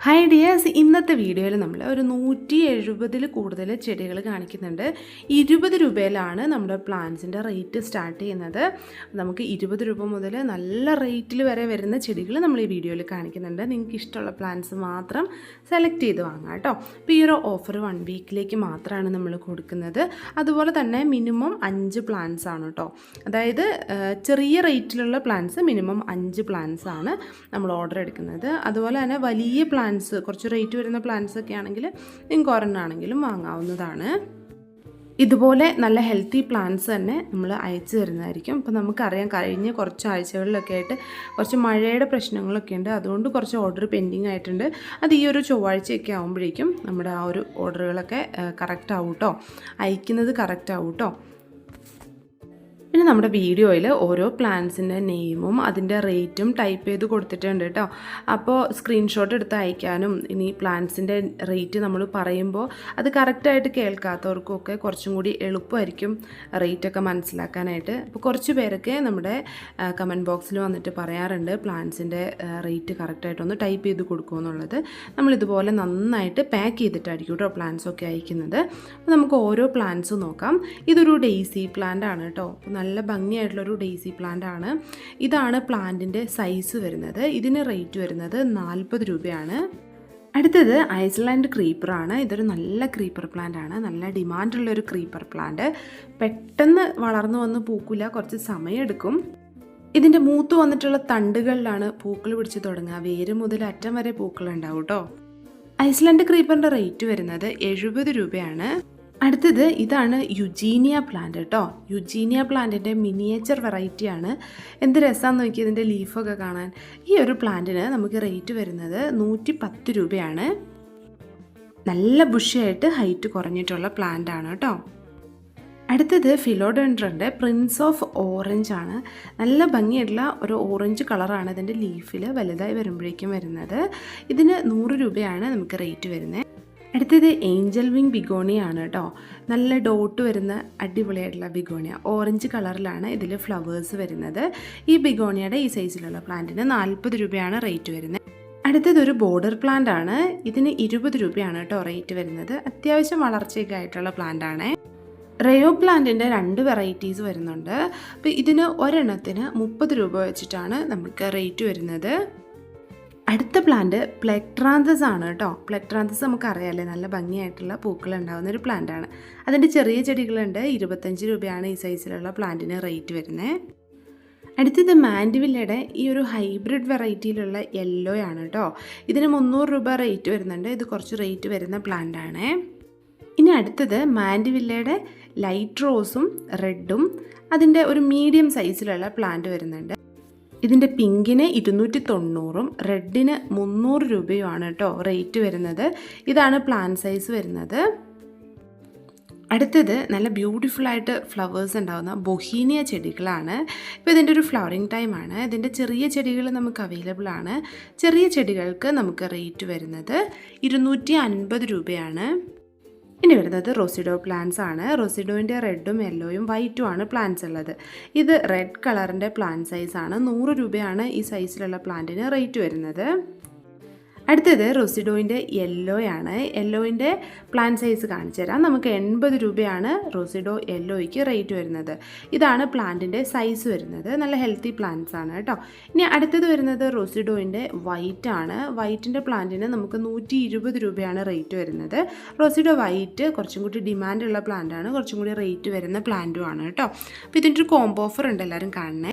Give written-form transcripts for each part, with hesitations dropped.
Hi dears, ഇന്നത്തെ വീഡിയോയിൽ നമ്മൾ ഒരു 170 കൂടുതൽ ചെടികൾ കാണിക്കുന്നുണ്ട്. 20 രൂപയിലാണ് നമ്മുടെ പ്ലാന്റ്സിൻ്റെ റേറ്റ് സ്റ്റാർട്ട് ചെയ്യുന്നത്. നമുക്ക് 20 രൂപ മുതൽ നല്ല റേറ്റിൽ വരെ വരുന്ന ചെടികൾ നമ്മൾ ഈ വീഡിയോയിൽ കാണിക്കുന്നുണ്ട്. നിങ്ങൾക്ക് ഇഷ്ടമുള്ള പ്ലാന്റ്സ് മാത്രം സെലക്ട് ചെയ്ത് വാങ്ങാം കേട്ടോ. അപ്പോൾ ഈ ഒരു ഓഫർ 1 വീക്കിലേക്ക് മാത്രമാണ് നമ്മൾ കൊടുക്കുന്നത്. അതുപോലെ തന്നെ മിനിമം 5 പ്ലാന്റ്സ് ആണ് കേട്ടോ. അതായത് ചെറിയ റേറ്റിലുള്ള പ്ലാന്റ്സ് മിനിമം 5 പ്ലാന്റ്സ് ആണ് നമ്മൾ ഓർഡർ എടുക്കുന്നത്. അതുപോലെ തന്നെ വലിയ പ്ലാന്റ്സ് കുറച്ച് റേറ്റ് വരുന്ന പ്ലാന്റ്സ് ഒക്കെ ആണെങ്കിൽ നിങ്ങൾക്ക് ഒരെണ്ണാണെങ്കിലും വാങ്ങാവുന്നതാണ്. ഇതുപോലെ നല്ല ഹെൽത്തി പ്ലാന്റ്സ് തന്നെ നമ്മൾ അയച്ചു തരുന്നതായിരിക്കും. അപ്പോൾ നമുക്കറിയാം, കഴിഞ്ഞ കുറച്ച് ആഴ്ചകളിലൊക്കെ ആയിട്ട് കുറച്ച് മഴയുടെ പ്രശ്നങ്ങളൊക്കെ ഉണ്ട്. അതുകൊണ്ട് കുറച്ച് ഓർഡർ പെൻഡിങ് ആയിട്ടുണ്ട്. അത് ഈ ഒരു ചൊവ്വാഴ്ചയൊക്കെ ആകുമ്പോഴേക്കും നമ്മുടെ ആ ഒരു ഓർഡറുകളൊക്കെ കറക്റ്റ് ആവും കേട്ടോ, അയക്കുന്നത് കറക്റ്റ് ആവും കേട്ടോ. പിന്നെ നമ്മുടെ വീഡിയോയിൽ ഓരോ പ്ലാന്റ്സിൻ്റെ നെയിമും അതിൻ്റെ റേറ്റും ടൈപ്പ് ചെയ്ത് കൊടുത്തിട്ടുണ്ട് കേട്ടോ. അപ്പോൾ സ്ക്രീൻഷോട്ട് എടുത്ത് അയക്കാനും ഇനി പ്ലാന്റ്സിൻ്റെ റേറ്റ് നമ്മൾ പറയുമ്പോൾ അത് കറക്റ്റായിട്ട് കേൾക്കാത്തവർക്കൊക്കെ കുറച്ചും കൂടി എളുപ്പമായിരിക്കും റേറ്റൊക്കെ മനസ്സിലാക്കാനായിട്ട്. അപ്പോൾ കുറച്ച് പേരൊക്കെ നമ്മുടെ കമൻറ്റ് ബോക്സിൽ വന്നിട്ട് പറയാറുണ്ട് പ്ലാന്റ്സിൻ്റെ റേറ്റ് കറക്റ്റായിട്ടൊന്ന് ടൈപ്പ് ചെയ്ത് കൊടുക്കുമെന്നുള്ളത്. നമ്മളിതുപോലെ നന്നായിട്ട് പാക്ക് ചെയ്തിട്ടായിരിക്കും കേട്ടോ പ്ലാന്റ്സൊക്കെ അയക്കുന്നത്. അപ്പോൾ നമുക്ക് ഓരോ പ്ലാന്റ്സും നോക്കാം. ഇതൊരു ഡെയ്സി പ്ലാന്റ് ആണ് കേട്ടോ. നല്ല ഭംഗിയായിട്ടുള്ളൊരു ഡെയ്സി പ്ലാന്റ് ആണ്. ഇതാണ് പ്ലാന്റിൻ്റെ സൈസ് വരുന്നത്. ഇതിന് റേറ്റ് വരുന്നത് 40 രൂപയാണ്. അടുത്തത് ഐസ്ലാൻഡ് ക്രീപ്പറാണ്. ഇതൊരു നല്ല ക്രീപ്പർ പ്ലാന്റ് ആണ്. നല്ല ഡിമാൻഡുള്ളൊരു ക്രീപ്പർ പ്ലാന്റ്. പെട്ടെന്ന് വളർന്നു വന്ന് പൂക്കില്ല, കുറച്ച് സമയമെടുക്കും. ഇതിൻ്റെ മൂത്ത് വന്നിട്ടുള്ള തണ്ടുകളിലാണ് പൂക്കൾ പിടിച്ച് തുടങ്ങുക. വേര് മുതൽ അറ്റം വരെ പൂക്കൾ ഉണ്ടാവും കേട്ടോ. ഐസ്ലാൻഡ് ക്രീപ്പറിൻ്റെ റേറ്റ് വരുന്നത് 70 രൂപയാണ്. അടുത്തത് ഇതാണ് യുജീനിയ പ്ലാന്റ് കേട്ടോ. യുജീനിയ പ്ലാന്റിൻ്റെ മിനിയേച്ചർ വെറൈറ്റിയാണ്. എന്ത് രസമാണെന്ന് നോക്കി ഇതിൻ്റെ ലീഫൊക്കെ കാണാൻ. ഈ ഒരു പ്ലാന്റിന് നമുക്ക് റേറ്റ് വരുന്നത് 110 രൂപയാണ്. നല്ല ബുഷിയായിട്ട് ഹൈറ്റ് കുറഞ്ഞിട്ടുള്ള പ്ലാന്റ് ആണ് കേട്ടോ. അടുത്തത് ഫിലോഡെൻഡ്രൻ്റെ പ്രിൻസ് ഓഫ് ഓറഞ്ച് ആണ്. നല്ല ഭംഗിയായിട്ടുള്ള ഒരു ഓറഞ്ച് കളറാണ് ഇതിൻ്റെ ലീഫിൽ വലുതായി വരുമ്പോഴേക്കും വരുന്നത്. ഇതിന് 100 രൂപയാണ് നമുക്ക് റേറ്റ് വരുന്നത്. അടുത്തത് ഏഞ്ചൽ വിങ് ബിഗോണിയ ആണ് കേട്ടോ. നല്ല ഡോട്ട് വരുന്ന അടിപൊളിയായിട്ടുള്ള ബിഗോണിയ. ഓറഞ്ച് കളറിലാണ് ഇതിൽ ഫ്ലവേഴ്സ് വരുന്നത്. ഈ ബിഗോണിയയുടെ ഈ സൈസിലുള്ള പ്ലാന്റിന് 40 രൂപയാണ് റേറ്റ് വരുന്നത്. അടുത്തതൊരു ബോർഡർ പ്ലാന്റ് ആണ്. ഇതിന് 20 രൂപയാണ് കേട്ടോ റേറ്റ് വരുന്നത്. അത്യാവശ്യം വളർച്ചയൊക്കെ ആയിട്ടുള്ള പ്ലാന്റ് ആണ്. റയോ പ്ലാന്റിൻ്റെ 2 വെറൈറ്റീസ് വരുന്നുണ്ട്. അപ്പോൾ ഇതിന് ഒരെണ്ണത്തിന് 30 രൂപ വെച്ചിട്ടാണ് നമുക്ക് റേറ്റ് വരുന്നത്. അടുത്ത പ്ലാന്റ് പ്ലെക്ട്രാന്തസ് ആണ് കേട്ടോ. പ്ലെക്ട്രാന്തസ് നമുക്കറിയാമല്ലേ, നല്ല ഭംഗിയായിട്ടുള്ള പൂക്കൾ ഉണ്ടാകുന്ന ഒരു പ്ലാന്റ് ആണ്. അതിൻ്റെ ചെറിയ ചെടികളുണ്ട്. 25 രൂപയാണ് ഈ സൈസിലുള്ള പ്ലാന്റിന് റേറ്റ് വരുന്നത്. അടുത്തത് മാൻഡിവില്ലയുടെ ഈ ഒരു ഹൈബ്രിഡ് വെറൈറ്റിയിലുള്ള യെല്ലോ ആണ് കേട്ടോ. ഇതിന് 300 രൂപ റേറ്റ് വരുന്നുണ്ട്. ഇത് കുറച്ച് റേറ്റ് വരുന്ന പ്ലാന്റ് ആണ്. ഇനി അടുത്തത് മാൻഡിവില്ലയുടെ ലൈറ്റ് റോസും റെഡും അതിൻ്റെ ഒരു മീഡിയം സൈസിലുള്ള പ്ലാന്റ് വരുന്നുണ്ട്. ഇതിൻ്റെ പിങ്കിന് 290ഉം റെഡിന് 300 രൂപയുമാണ് കേട്ടോ റേറ്റ് വരുന്നത്. ഇതാണ് പ്ലാന്റ് സൈസ് വരുന്നത്. അടുത്തത് നല്ല ബ്യൂട്ടിഫുൾ ആയിട്ട് ഫ്ലവേഴ്സ് ഉണ്ടാകുന്ന ബൊഹീനിയ ചെടികളാണ്. ഇപ്പോൾ ഇതിൻ്റെ ഒരു ഫ്ലവറിങ് ടൈമാണ്. ഇതിൻ്റെ ചെറിയ ചെടികൾ നമുക്ക് അവൈലബിൾ ആണ്. ചെറിയ ചെടികൾക്ക് നമുക്ക് റേറ്റ് വരുന്നത് 250 രൂപയാണ്. ഇനി വരുന്നത് റോസിഡോ പ്ലാന്റ്സ് ആണ്. റോസിഡോൻ്റെ റെഡും യെല്ലോയും വൈറ്റും ആണ് പ്ലാന്റ്സ് ഉള്ളത്. ഇത് റെഡ് കളറിൻ്റെ പ്ലാന്റ് സൈസാണ്. 100 രൂപയാണ് ഈ സൈസിലുള്ള പ്ലാന്റിന് റേറ്റ് വരുന്നത്. അടുത്തത് റോസിഡോയിൻ്റെ യെല്ലോയാണ്. യെല്ലോയിൻ്റെ പ്ലാന്റ് സൈസ് കാണിച്ചു തരാം. നമുക്ക് 80 രൂപയാണ് റോസിഡോ യെല്ലോയ്ക്ക് റേറ്റ് വരുന്നത്. ഇതാണ് പ്ലാന്റിൻ്റെ സൈസ് വരുന്നത്. നല്ല ഹെൽത്തി പ്ലാന്റ്സ് ആണ് കേട്ടോ. ഇനി അടുത്തത് വരുന്നത് റോസിഡോയിൻ്റെ വൈറ്റ് ആണ്. വൈറ്റിൻ്റെ പ്ലാന്റിന് നമുക്ക് 120 രൂപയാണ് റേറ്റ് വരുന്നത്. റോസിഡോ വൈറ്റ് കുറച്ചും കൂടി ഡിമാൻഡുള്ള പ്ലാന്റ് ആണ്. കുറച്ചും കൂടി റേറ്റ് വരുന്ന പ്ലാന്റും ആണ് കേട്ടോ. അപ്പോൾ ഇതിൻ്റെ ഒരു കോംബോ ഓഫർ ഉണ്ട്, എല്ലാവരും കാണണേ.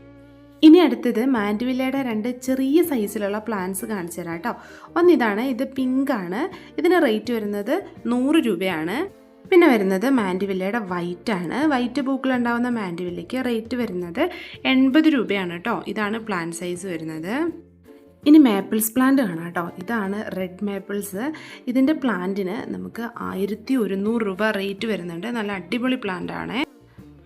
ഇനി അടുത്തത് മാൻഡിവില്ലയുടെ 2 ചെറിയ സൈസിലുള്ള പ്ലാന്റ്സ് കാണിച്ചു തരാം കേട്ടോ. ഒന്നിതാണ്, ഇത് പിങ്ക് ആണ്. ഇതിന് റേറ്റ് വരുന്നത് 100 രൂപയാണ്. പിന്നെ വരുന്നത് മാൻഡിവില്ലയുടെ വൈറ്റ് ആണ്. വൈറ്റ് പൂക്കൾ ഉണ്ടാകുന്ന മാൻഡിവില്ലയ്ക്ക് റേറ്റ് വരുന്നത് 80 രൂപയാണ് കേട്ടോ. ഇതാണ് പ്ലാന്റ് സൈസ് വരുന്നത്. ഇനി മേപ്പിൾസ് പ്ലാന്റ് കാണാം കേട്ടോ. ഇതാണ് റെഡ് മേപ്പിൾസ്. ഇതിൻ്റെ പ്ലാന്റിന് നമുക്ക് 1100 രൂപ റേറ്റ് വരുന്നുണ്ട്. നല്ല അടിപൊളി പ്ലാന്റ് ആണ്.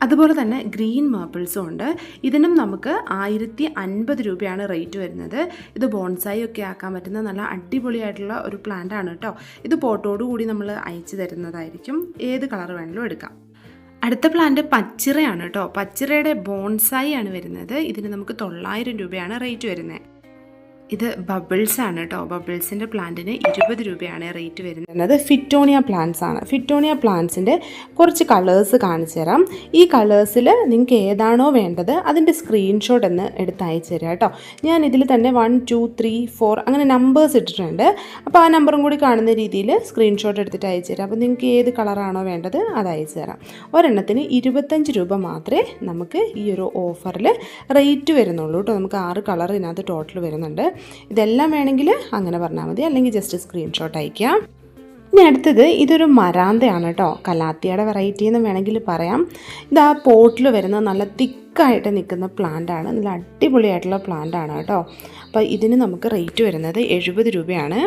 അതുപോലെ തന്നെ ഗ്രീൻ മേപ്പിൾസും ഉണ്ട്. ഇതിനും നമുക്ക് 1050 രൂപയാണ് റേറ്റ് വരുന്നത്. ഇത് ബോൺസായി ഒക്കെ ആക്കാൻ പറ്റുന്ന നല്ല അടിപൊളിയായിട്ടുള്ള ഒരു പ്ലാന്റ് ആണ് കേട്ടോ. ഇത് പോട്ടോട് കൂടി നമ്മൾ അയച്ചു തരുന്നതായിരിക്കും. ഏത് കളർ വേണമെങ്കിലും എടുക്കാം. അടുത്ത പ്ലാന്റ് പച്ചിറയാണ് കേട്ടോ. പച്ചിറയുടെ ബോൺസായി ആണ് വരുന്നത്. ഇതിന് നമുക്ക് 900 രൂപയാണ് റേറ്റ് വരുന്നത്. ഇത് ബബിൾസ് ആണ് കേട്ടോ. ബബിൾസിൻ്റെ പ്ലാന്റിന് 20 രൂപയാണ് റേറ്റ് വരുന്നത്. ഫിറ്റോണിയ പ്ലാന്റ്സ് ആണ്. ഫിറ്റോണിയ പ്ലാന്റ്സിൻ്റെ കുറച്ച് കളേഴ്സ് കാണിച്ചു തരാം. ഈ കളേഴ്സിൽ നിങ്ങൾക്ക് ഏതാണോ വേണ്ടത് അതിൻ്റെ സ്ക്രീൻഷോട്ട് എന്ന് എടുത്ത് അയച്ചു തരാം കേട്ടോ. ഞാൻ ഇതിൽ തന്നെ 1 2 3 4 അങ്ങനെ നമ്പേഴ്സ് ഇട്ടിട്ടുണ്ട്. അപ്പോൾ ആ നമ്പറും കൂടി കാണുന്ന രീതിയിൽ സ്ക്രീൻഷോട്ട് എടുത്തിട്ട് അയച്ചു തരാം. അപ്പോൾ നിങ്ങൾക്ക് ഏത് കളറാണോ വേണ്ടത് അത് അയച്ചു തരാം. ഒരെണ്ണത്തിന് 25 രൂപ മാത്രമേ നമുക്ക് ഈ ഒരു ഓഫറിൽ റേറ്റ് വരുന്നുള്ളൂ കേട്ടോ. നമുക്ക് 6 കളർ ഇതിനകത്ത് ടോട്ടൽ വരുന്നുണ്ട്. ഇതെല്ലാം വേണമെങ്കിൽ അങ്ങനെ പറഞ്ഞാൽ മതി, അല്ലെങ്കിൽ ജസ്റ്റ് സ്ക്രീൻഷോട്ട് അയക്കാം. ഇനി അടുത്തത് ഇതൊരു മരാന്തയാണ് കേട്ടോ. കലാത്തിയുടെ വെറൈറ്റി എന്ന് വേണമെങ്കിൽ പറയാം. ഇത് ആ പോട്ടിൽ വരുന്ന നല്ല തിക്കായിട്ട് നിൽക്കുന്ന പ്ലാന്റാണ്. നല്ല അടിപൊളിയായിട്ടുള്ള പ്ലാന്റാണ് കേട്ടോ. അപ്പോൾ ഇതിന് നമുക്ക് റേറ്റ് വരുന്നത് 70 രൂപയാണ്.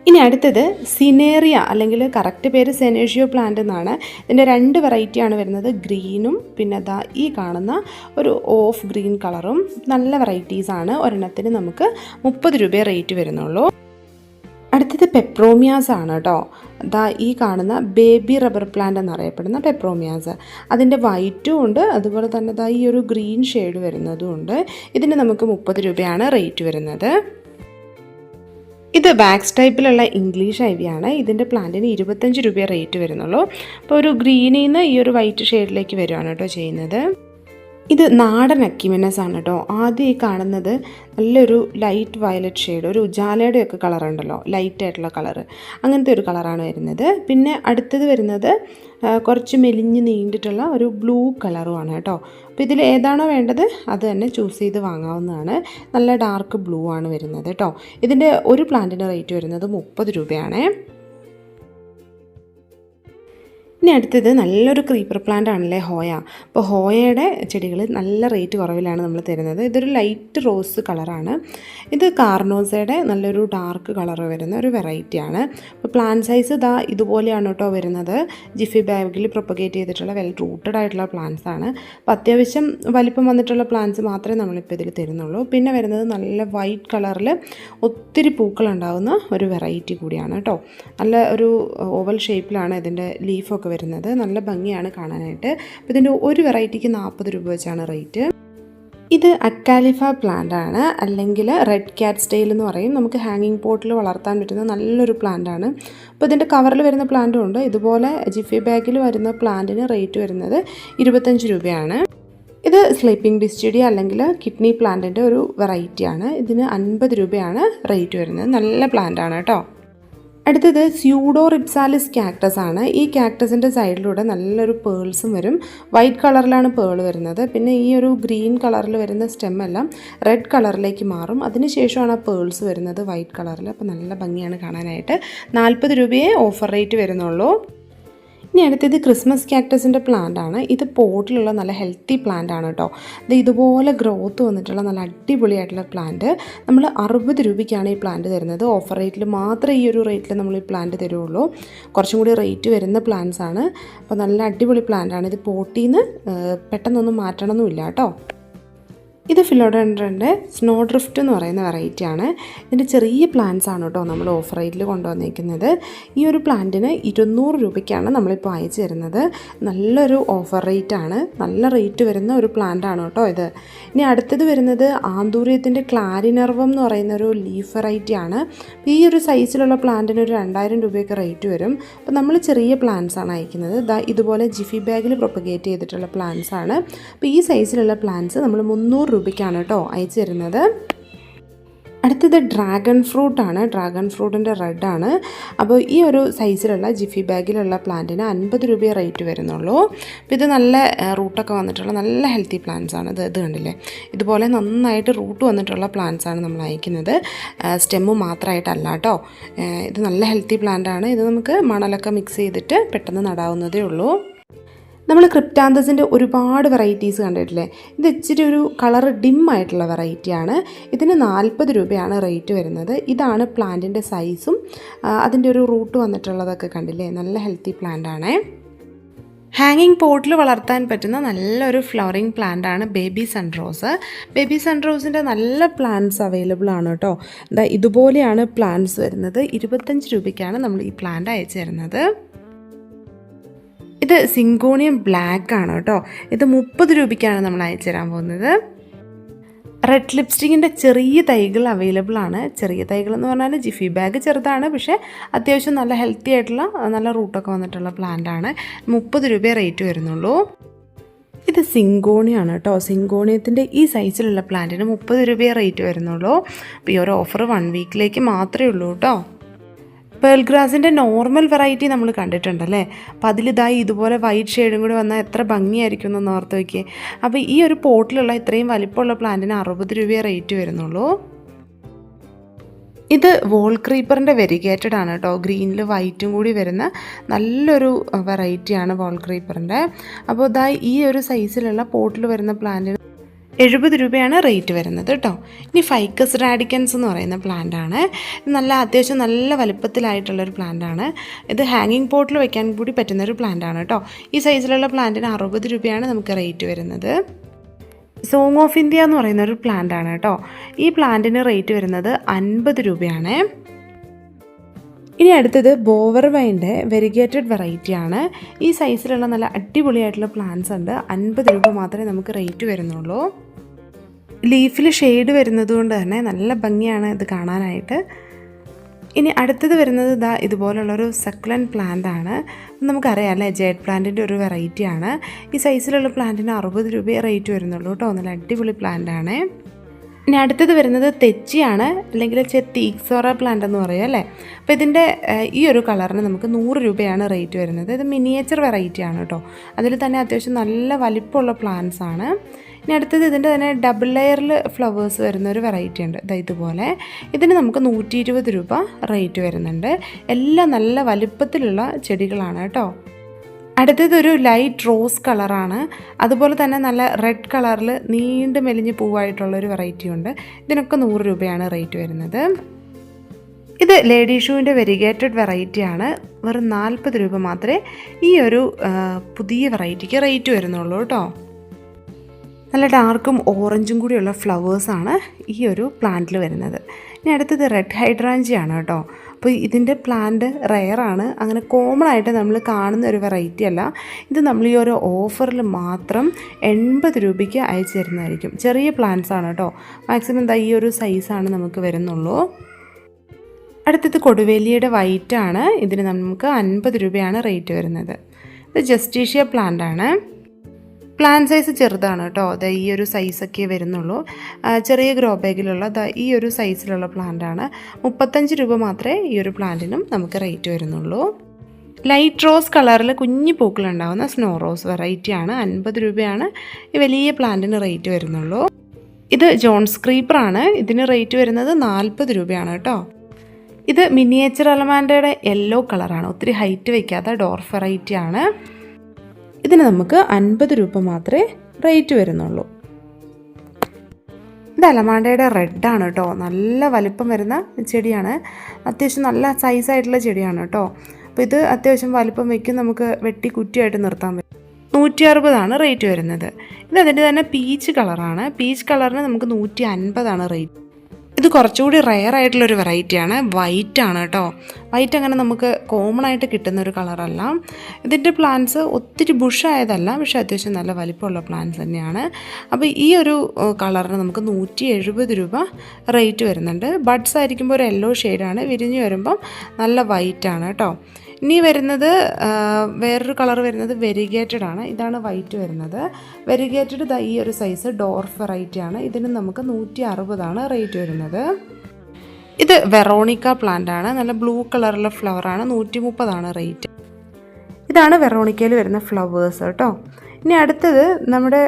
ഇനി അടുത്തത് സിനേറിയ അല്ലെങ്കിൽ കറക്റ്റ് പേര് സെനേഷ്യോ പ്ലാന്റ് എന്നാണ്. ഇതിൻ്റെ 2 വെറൈറ്റിയാണ് വരുന്നത്. ഗ്രീനും പിന്നെ ദാ ഈ കാണുന്ന ഒരു ഓഫ് ഗ്രീൻ കളറും. നല്ല വെറൈറ്റീസാണ്. ഒരെണ്ണത്തിന് നമുക്ക് 30 രൂപയെ റേറ്റ് വരുന്നുള്ളൂ. അടുത്തത് പെപ്രോമിയാസ് ആണ് കേട്ടോ. ദാ ഈ കാണുന്ന ബേബി റബ്ബർ പ്ലാന്റ് എന്നറിയപ്പെടുന്ന പെപ്രോമിയാസ്. അതിൻ്റെ വൈറ്റും ഉണ്ട്, അതുപോലെ തന്നെ ദാ ഈ ഒരു ഗ്രീൻ ഷെയ്ഡ് വരുന്നതും ഉണ്ട്. ഇതിന് നമുക്ക് 30 രൂപയാണ് റേറ്റ് വരുന്നത്. ഇത് വാക്സ് ടൈപ്പിലുള്ള ഇംഗ്ലീഷ് ഐവിയാണ്. ഇതിൻ്റെ പ്ലാന്റിന് 25 രൂപയെ റേറ്റ് വരുന്നുള്ളൂ. അപ്പോൾ ഒരു ഗ്രീനിൽ നിന്ന് ഈ ഒരു വൈറ്റ് ഷെയ്ഡിലേക്ക് വരുവാണ് കേട്ടോ ചെയ്യുന്നത്. ഇത് നാടൻ അക്കിമിനസ് ആണ് കേട്ടോ. ആദ്യം ഈ കാണുന്നത് നല്ലൊരു ലൈറ്റ് വയലറ്റ് ഷെയ്ഡ്, ഒരു ഉജാലയുടെയൊക്കെ കളറുണ്ടല്ലോ, ലൈറ്റായിട്ടുള്ള കളറ്, അങ്ങനത്തെ ഒരു കളറാണ് വരുന്നത്. പിന്നെ അടുത്തത് വരുന്നത് കുറച്ച് മെലിഞ്ഞ് നീണ്ടിട്ടുള്ള ഒരു ബ്ലൂ കളറുമാണ് കേട്ടോ. അപ്പോൾ ഇതിൽ ഏതാണോ വേണ്ടത് അത് തന്നെ ചൂസ് ചെയ്ത് വാങ്ങാവുന്നതാണ്. നല്ല ഡാർക്ക് ബ്ലൂ ആണ് വരുന്നത് കേട്ടോ. ഇതിൻ്റെ ഒരു പ്ലാന്റിന് റേറ്റ് വരുന്നത് 30 രൂപയാണ്. ഇനി അടുത്തത് നല്ലൊരു ക്രീപ്പർ പ്ലാന്റ് ആണല്ലേ, ഹോയ. അപ്പോൾ ഹോയയുടെ ചെടികൾ നല്ല റേറ്റ് കുറവിലാണ് നമ്മൾ തരുന്നത്. ഇതൊരു ലൈറ്റ് റോസ് കളറാണ്. ഇത് കാർണോസയുടെ നല്ലൊരു ഡാർക്ക് കളർ വരുന്ന ഒരു വെറൈറ്റിയാണ്. അപ്പോൾ പ്ലാന്റ് സൈസ് ഇതാ ഇതുപോലെയാണ് കേട്ടോ വരുന്നത്. ജിഫി ബാഗിൽ പ്രൊപ്പഗേറ്റ് ചെയ്തിട്ടുള്ള വെൽ റൂട്ടഡ് ആയിട്ടുള്ള പ്ലാന്റ്സ് ആണ്. അപ്പോൾ അത്യാവശ്യം വലിപ്പം വന്നിട്ടുള്ള പ്ലാന്റ്സ് മാത്രമേ നമ്മളിപ്പോൾ ഇതിൽ തരുന്നുള്ളൂ. പിന്നെ വരുന്നത് നല്ല വൈറ്റ് കളറിൽ ഒത്തിരി പൂക്കളുണ്ടാകുന്ന ഒരു വെറൈറ്റി കൂടിയാണ് കേട്ടോ. നല്ല ഒരു ഓവൽ ഷേപ്പിലാണ് ഇതിൻ്റെ ലീഫൊക്കെ വരുന്നത്. നല്ല ഭംഗിയാണ് കാണാനായിട്ട്. അപ്പോൾ ഇതിൻ്റെ ഒരു വെറൈറ്റിക്ക് 40 രൂപ വെച്ചാണ് റേറ്റ്. ഇത് അക്കാലിഫ പ്ലാന്റ് ആണ്, അല്ലെങ്കിൽ റെഡ് ക്യാറ്റ് സ്റ്റൈൽ എന്ന് പറയും. നമുക്ക് ഹാങ്ങിങ് പോട്ടിൽ വളർത്താൻ പറ്റുന്ന നല്ലൊരു പ്ലാന്റ് ആണ്. അപ്പോൾ ഇതിൻ്റെ കവറിൽ വരുന്ന പ്ലാന്റും ഉണ്ട്. ഇതുപോലെ ജിഫി ബാഗിൽ വരുന്ന പ്ലാന്റിന് റേറ്റ് വരുന്നത് 25 രൂപയാണ്. ഇത് സ്ലീപ്പിംഗ് ഡിസ്റ്റിഡി അല്ലെങ്കിൽ കിഡ്നി പ്ലാന്റിൻ്റെ ഒരു വെറൈറ്റിയാണ്. ഇതിന് 50 രൂപയാണ് റേറ്റ് വരുന്നത്. നല്ല പ്ലാന്റ് ആണ് കേട്ടോ. അടുത്തത് സ്യൂഡോ റിപ്സാലിസ് ക്യാക്ടസ് ആണ്. ഈ ക്യാക്ടസിൻ്റെ സൈഡിലൂടെ നല്ലൊരു പേൾസും വരും. വൈറ്റ് കളറിലാണ് പേൾ വരുന്നത്. പിന്നെ ഈ ഒരു ഗ്രീൻ കളറിൽ വരുന്ന സ്റ്റെം എല്ലാം റെഡ് കളറിലേക്ക് മാറും. അതിനുശേഷമാണ് ആ പേൾസ് വരുന്നത് വൈറ്റ് കളറിൽ. അപ്പോൾ നല്ല ഭംഗിയാണ് കാണാനായിട്ട്. 40 രൂപയെ ഓഫർ റേറ്റ് വരുന്നുള്ളൂ. ഇനി അടുത്തത് ക്രിസ്മസ് ക്യാക്ടസിൻ്റെ പ്ലാന്റ് ആണ്. ഇത് പോട്ടിലുള്ള നല്ല ഹെൽത്തി പ്ലാന്റ് ആണ് കേട്ടോ. ഇത് ഇതുപോലെ ഗ്രോത്ത് വന്നിട്ടുള്ള നല്ല അടിപൊളിയായിട്ടുള്ള പ്ലാന്റ്. നമ്മൾ 60 രൂപയ്ക്കാണ് ഈ പ്ലാന്റ് തരുന്നത്. ഓഫർ റേറ്റിൽ മാത്രമേ ഈ ഒരു റേറ്റിൽ നമ്മൾ ഈ പ്ലാന്റ് തരുള്ളൂ. കുറച്ചും കൂടി റേറ്റ് വരുന്ന പ്ലാന്റ്സ് ആണ്. അപ്പോൾ നല്ല അടിപൊളി പ്ലാന്റ് ആണ്. ഇത് പോട്ടിൽ നിന്ന് പെട്ടെന്നൊന്നും മാറ്റണമെന്നില്ല കേട്ടോ. ഇത് ഫിലോഡൻഡ്രൻ്റെ സ്നോ ഡ്രിഫ്റ്റ് എന്ന് പറയുന്ന വെറൈറ്റിയാണ്. ഇതിൻ്റെ ചെറിയ പ്ലാന്റ്സ് ആണ് കേട്ടോ നമ്മൾ ഓഫർ റേറ്റിൽ കൊണ്ടുവന്നിരിക്കുന്നത്. ഈ ഒരു പ്ലാന്റിന് 200 രൂപയ്ക്കാണ് നമ്മളിപ്പോൾ അയച്ചു തരുന്നത്. നല്ലൊരു ഓഫർ റേറ്റാണ്. നല്ല റേറ്റ് വരുന്ന ഒരു പ്ലാന്റ് ആണ് കേട്ടോ ഇത്. ഇനി അടുത്തത് വരുന്നത് ആന്തൂര്യത്തിൻ്റെ ക്ലാരിനർവം എന്ന് പറയുന്ന ഒരു ലീഫ് വെറൈറ്റിയാണ്. ഈ ഒരു സൈസിലുള്ള പ്ലാന്റിന് ഒരു 2000 രൂപയൊക്കെ റേറ്റ് വരും. അപ്പോൾ നമ്മൾ ചെറിയ പ്ലാന്റ്സ് ആണ് അയക്കുന്നത്. ഇതുപോലെ ജിഫി ബാഗിൽ പ്രൊപ്പഗേറ്റ് ചെയ്തിട്ടുള്ള പ്ലാന്റ്സ് ആണ്. അപ്പോൾ ഈ സൈസിലുള്ള പ്ലാന്റ്സ് നമ്മൾ 300 രൂപയ്ക്കാണ് കേട്ടോ അയച്ചു തരുന്നത്. അടുത്തത് ഡ്രാഗൺ ഫ്രൂട്ടാണ്. ഡ്രാഗൺ ഫ്രൂട്ടിൻ്റെ റെഡാണ്. അപ്പോൾ ഈ ഒരു സൈസിലുള്ള ജിഫി ബാഗിലുള്ള പ്ലാന്റിന് 50 രൂപയെ റേറ്റ് വരുന്നുള്ളൂ. അപ്പോൾ ഇത് നല്ല റൂട്ടൊക്കെ വന്നിട്ടുള്ള നല്ല ഹെൽത്തി പ്ലാന്റ്സ് ആണ്. ഇത് കണ്ടില്ലേ, ഇതുപോലെ നന്നായിട്ട് റൂട്ട് വന്നിട്ടുള്ള പ്ലാന്റ്സ് ആണ് നമ്മൾ അയക്കുന്നത്. സ്റ്റെമ്മ് മാത്രമായിട്ടല്ല കേട്ടോ. ഇത് നല്ല ഹെൽത്തി പ്ലാന്റ് ആണ്. ഇത് നമുക്ക് മണലൊക്കെ മിക്സ് ചെയ്തിട്ട് പെട്ടെന്ന് നടാവുന്നതേ ഉള്ളൂ. നമ്മൾ ക്രിപ്റ്റാന്തസിൻ്റെ ഒരുപാട് വെറൈറ്റീസ് കണ്ടിട്ടില്ലേ. ഇത് ഇച്ചിരി ഒരു കളർ ഡിം ആയിട്ടുള്ള വെറൈറ്റിയാണ്. ഇതിന് 40 രൂപയാണ് റേറ്റ് വരുന്നത്. ഇതാണ് പ്ലാന്റിൻ്റെ സൈസും അതിൻ്റെ ഒരു റൂട്ട് വന്നിട്ടുള്ളതൊക്കെ കണ്ടില്ലേ. നല്ല ഹെൽത്തി പ്ലാന്റ് ആണ്. ഹാങ്ങിങ് പോട്ടിൽ വളർത്താൻ പറ്റുന്ന നല്ലൊരു ഫ്ലവറിങ് പ്ലാന്റ് ആണ് ബേബി സൺറോസ്. ബേബി സൺറോസിൻ്റെ നല്ല പ്ലാന്റ്സ് അവൈലബിൾ ആണ് കേട്ടോ. ഇതുപോലെയാണ് പ്ലാന്റ്സ് വരുന്നത്. 25 രൂപയ്ക്കാണ് നമ്മൾ ഈ പ്ലാന്റ് അയച്ചു തരുന്നത്. ഇത് സിങ്കോണിയം ബ്ലാക്ക് ആണ് കേട്ടോ. ഇത് 30 രൂപയ്ക്കാണ് നമ്മൾ അയച്ചു തരാൻ പോകുന്നത്. റെഡ് ലിപ്സ്റ്റിക്കിൻ്റെ ചെറിയ തൈകൾ അവൈലബിൾ ആണ്. ചെറിയ തൈകൾ എന്ന് പറഞ്ഞാൽ ജിഫി ബാഗ് ചെറുതാണ്, പക്ഷേ അത്യാവശ്യം നല്ല ഹെൽത്തി ആയിട്ടുള്ള നല്ല റൂട്ടൊക്കെ വന്നിട്ടുള്ള പ്ലാന്റ് ആണ്. 30 രൂപയെ റേറ്റ് വരുന്നുള്ളൂ. ഇത് സിങ്കോണിയാണ് കേട്ടോ. സിങ്കോണിയത്തിൻ്റെ ഈ സൈസിലുള്ള പ്ലാന്റിന് 30 രൂപയെ റേറ്റ് വരുന്നുള്ളൂ. അപ്പോൾ ഈ ഒരു ഓഫർ 1 വീക്കിലേക്ക് മാത്രമേ ഉള്ളൂ കേട്ടോ. പേൾ ഗ്രാസിൻ്റെ നോർമൽ വെറൈറ്റി നമ്മൾ കണ്ടിട്ടുണ്ടല്ലേ. അപ്പോൾ അതിലിതായി ഇതുപോലെ വൈറ്റ് ഷെയ്ഡും കൂടി വന്നാൽ എത്ര ഭംഗിയായിരിക്കും എന്നൊന്ന് ഓർത്ത് വയ്ക്കുക. അപ്പോൾ ഈ ഒരു പോട്ടിലുള്ള ഇത്രയും വലിപ്പമുള്ള പ്ലാന്റിന് 60 രൂപയെ റേറ്റ് വരുന്നുള്ളൂ. ഇത് വോൾ ക്രീപ്പറിൻ്റെ വെരിഗേറ്റഡ് ആണ് കേട്ടോ. ഗ്രീനിൽ വൈറ്റും കൂടി വരുന്ന നല്ലൊരു വെറൈറ്റിയാണ് വോൾ ക്രീപ്പറിൻ്റെ. അപ്പോൾ ഇതായി ഈ ഒരു സൈസിലുള്ള പോട്ടിൽ വരുന്ന പ്ലാന്റിന് 70 രൂപയാണ് റേറ്റ് വരുന്നത് കേട്ടോ. ഇനി ഫൈക്കസ് റാഡിക്കൻസ് എന്ന് പറയുന്ന പ്ലാന്റ് ആണ്. അത്യാവശ്യം നല്ല വലുപ്പത്തിലായിട്ടുള്ളൊരു പ്ലാന്റ് ആണ്. ഇത് ഹാങ്ങിങ് പോട്ടിൽ വെക്കാൻ കൂടി പറ്റുന്നൊരു പ്ലാന്റ് ആണ് കേട്ടോ. ഈ സൈസിലുള്ള പ്ലാന്റിന് 60 രൂപയാണ് നമുക്ക് റേറ്റ് വരുന്നത്. സോങ് ഓഫ് ഇന്ത്യ എന്ന് പറയുന്ന ഒരു പ്ലാന്റ് ആണ് കേട്ടോ. ഈ പ്ലാന്റിന് റേറ്റ് വരുന്നത് 50 രൂപയാണ്. ഇനി അടുത്തത് ബോവർ വൈൻ്റെ വെരിഗേറ്റഡ് വെറൈറ്റിയാണ്. ഈ സൈസിലുള്ള നല്ല അടിപൊളിയായിട്ടുള്ള പ്ലാന്റ്സ് ഉണ്ട്. 50 രൂപ മാത്രമേ നമുക്ക് റേറ്റ് വരുന്നുള്ളൂ. ലീഫിൽ ഷെയ്ഡ് വരുന്നത് കൊണ്ട് തന്നെ നല്ല ഭംഗിയാണ് ഇത് കാണാനായിട്ട്. ഇനി അടുത്തത് വരുന്നത് ഇതുപോലുള്ളൊരു സക്കുലൻറ്റ് പ്ലാന്റ് ആണ്. നമുക്കറിയാം അല്ലേ, ജെഡ് പ്ലാന്റിൻ്റെ ഒരു വെറൈറ്റിയാണ്. ഈ സൈസിലുള്ള പ്ലാന്റിന് 60 രൂപയെ റേറ്റ് വരുന്നുള്ളൂ കേട്ടോ. നല്ല അടിപൊളി പ്ലാന്റ് ആണ്. ഇനി അടുത്തത് വരുന്നത് തെച്ചിയാണ്, അല്ലെങ്കിൽ തീക്സോറ പ്ലാന്റ് എന്ന് പറയും അല്ലേ. അപ്പോൾ ഇതിൻ്റെ ഈ ഒരു കളറിന് നമുക്ക് 100 രൂപയാണ് റേറ്റ് വരുന്നത്. ഇത് മിനിയേച്ചർ വെറൈറ്റിയാണ് കേട്ടോ. അതിൽ തന്നെ അത്യാവശ്യം നല്ല വലിപ്പമുള്ള പ്ലാന്റ്സ് ആണ്. ഇനി അടുത്തത് ഇതിൻ്റെ തന്നെ ഡബിൾ ലെയറിൽ ഫ്ലവേഴ്സ് വരുന്ന ഒരു വെറൈറ്റി ഉണ്ട്. ഇതുപോലെ ഇതിന് നമുക്ക് 120 രൂപ റേറ്റ് വരുന്നുണ്ട്. എല്ലാം നല്ല വലിപ്പത്തിലുള്ള ചെടികളാണ് കേട്ടോ. അടുത്തതൊരു ലൈറ്റ് റോസ് കളറാണ്. അതുപോലെ തന്നെ നല്ല റെഡ് കളറിൽ നീണ്ട് മെലിഞ്ഞ് പൂവായിട്ടുള്ളൊരു വെറൈറ്റി ഉണ്ട്. ഇതിനൊക്കെ 100 രൂപയാണ് റേറ്റ് വരുന്നത്. ഇത് ലേഡി ഷൂവിൻ്റെ വെരിഗേറ്റഡ് വെറൈറ്റിയാണ്. വെറും 40 രൂപ മാത്രമേ ഈ ഒരു പുതിയ വെറൈറ്റിക്ക് റേറ്റ് വരുന്നുള്ളൂ കേട്ടോ. നല്ല ഡാർക്കും ഓറഞ്ചും കൂടിയുള്ള ഫ്ലവേഴ്സാണ് ഈ ഒരു പ്ലാന്റിൽ വരുന്നത്. ഇനി അടുത്തത് റെഡ് ഹൈഡ്രാഞ്ചിയാണ് കേട്ടോ. അപ്പോൾ ഇതിൻ്റെ പ്ലാന്റ് റെയറാണ്, അങ്ങനെ കോമൺ ആയിട്ട് നമ്മൾ കാണുന്ന ഒരു വെറൈറ്റി അല്ല. ഇത് നമ്മൾ ഈ ഒരു ഓഫറിൽ മാത്രം 80 രൂപയ്ക്ക് അയച്ചു തരുന്നതായിരിക്കും. ചെറിയ പ്ലാന്റ്സ് ആണ് കേട്ടോ. മാക്സിമം ഈ ഒരു സൈസാണ് നമുക്ക് വരുന്നുള്ളൂ. അടുത്തത് കൊടുവേലിയുടെ വൈറ്റ് ആണ്. ഇതിന് നമുക്ക് 50 രൂപയാണ് റേറ്റ് വരുന്നത്. ഇത് ജസ്റ്റീഷ്യ പ്ലാന്റ് ആണ്. പ്ലാന്റ് സൈസ് ചെറുതാണ് കേട്ടോ. ഈ ഒരു സൈസൊക്കെ വരുന്നുള്ളൂ. ചെറിയ ഗ്രോ ബാഗിലുള്ള ഈ ഒരു സൈസിലുള്ള പ്ലാന്റാണ്. 35 രൂപ മാത്രമേ ഈ ഒരു പ്ലാന്റിനും നമുക്ക് റേറ്റ് വരുന്നുള്ളൂ. ലൈറ്റ് റോസ് കളറിൽ കുഞ്ഞു പൂക്കളുണ്ടാകുന്ന സ്നോ റോസ് വെറൈറ്റിയാണ്. 50 രൂപയാണ് ഈ വലിയ പ്ലാന്റിന് റേറ്റ് വരുന്നുള്ളൂ. ഇത് ജോൺസ് ക്രീപ്പറാണ്. ഇതിന് റേറ്റ് വരുന്നത് 40 രൂപയാണ് കേട്ടോ. ഇത് മിനിയേച്ചർ അലമാൻഡയുടെ യെല്ലോ കളറാണ്. ഒത്തിരി ഹൈറ്റ് വയ്ക്കാത്ത ഡോർഫ് വെറൈറ്റിയാണ്. ഇതിന് നമുക്ക് 50 രൂപ മാത്രമേ റേറ്റ് വരുന്നുള്ളൂ. ഇത് അലമാണ്ടയുടെ റെഡാണ് കേട്ടോ. നല്ല വലിപ്പം വരുന്ന ചെടിയാണ്. അത്യാവശ്യം നല്ല സൈസായിട്ടുള്ള ചെടിയാണ് കേട്ടോ. അപ്പോൾ ഇത് അത്യാവശ്യം വലിപ്പം വയ്ക്കും, നമുക്ക് വെട്ടി കുറ്റിയായിട്ട് നിർത്താൻ പറ്റും. 160 റേറ്റ് വരുന്നത്. ഇത് അതിൻ്റെ തന്നെ പീച്ച് കളറാണ്. പീച്ച് കളറിന് നമുക്ക് 150 റേറ്റ്. ഇത് കുറച്ചുകൂടി റെയർ ആയിട്ടുള്ളൊരു വെറൈറ്റിയാണ്. വൈറ്റ് ആണ് കേട്ടോ. വൈറ്റ് അങ്ങനെ നമുക്ക് കോമൺ ആയിട്ട് കിട്ടുന്നൊരു കളറല്ല. ഇതിൻ്റെ പ്ലാന്റ്സ് ഒത്തിരി ബുഷായതല്ല, പക്ഷേ അത്യാവശ്യം നല്ല വലിപ്പമുള്ള പ്ലാന്റ്സ് തന്നെയാണ്. അപ്പോൾ ഈ ഒരു കളറിന് നമുക്ക് 170 രൂപ റേറ്റ് വരുന്നുണ്ട്. ബഡ്സ് ആയിരിക്കുമ്പോൾ ഒരു യെല്ലോ ഷെയ്ഡാണ്, വിരിഞ്ഞ് വരുമ്പം നല്ല വൈറ്റ് ആണ് കേട്ടോ. ഇനി വരുന്നത് വേറൊരു കളർ വരുന്നത് വെരിഗേറ്റഡ് ആണ്. ഇതാണ് വൈറ്റ് വരുന്നത്. വെരിഗേറ്റഡ് ഈ ഒരു സൈസ് ഡോർഫ് വെറൈറ്റി ആണ്. ഇതിന് നമുക്ക് 160 റേറ്റ് വരുന്നത്. ഇത് വെറോണിക്ക പ്ലാന്റ് ആണ്. നല്ല ബ്ലൂ കളറുള്ള ഫ്ലവറാണ്. 130 റേറ്റ്. ഇതാണ് വെറോണിക്കയിൽ വരുന്ന ഫ്ലവേഴ്സ് കേട്ടോ. ഇനി അടുത്തത് നമ്മുടെ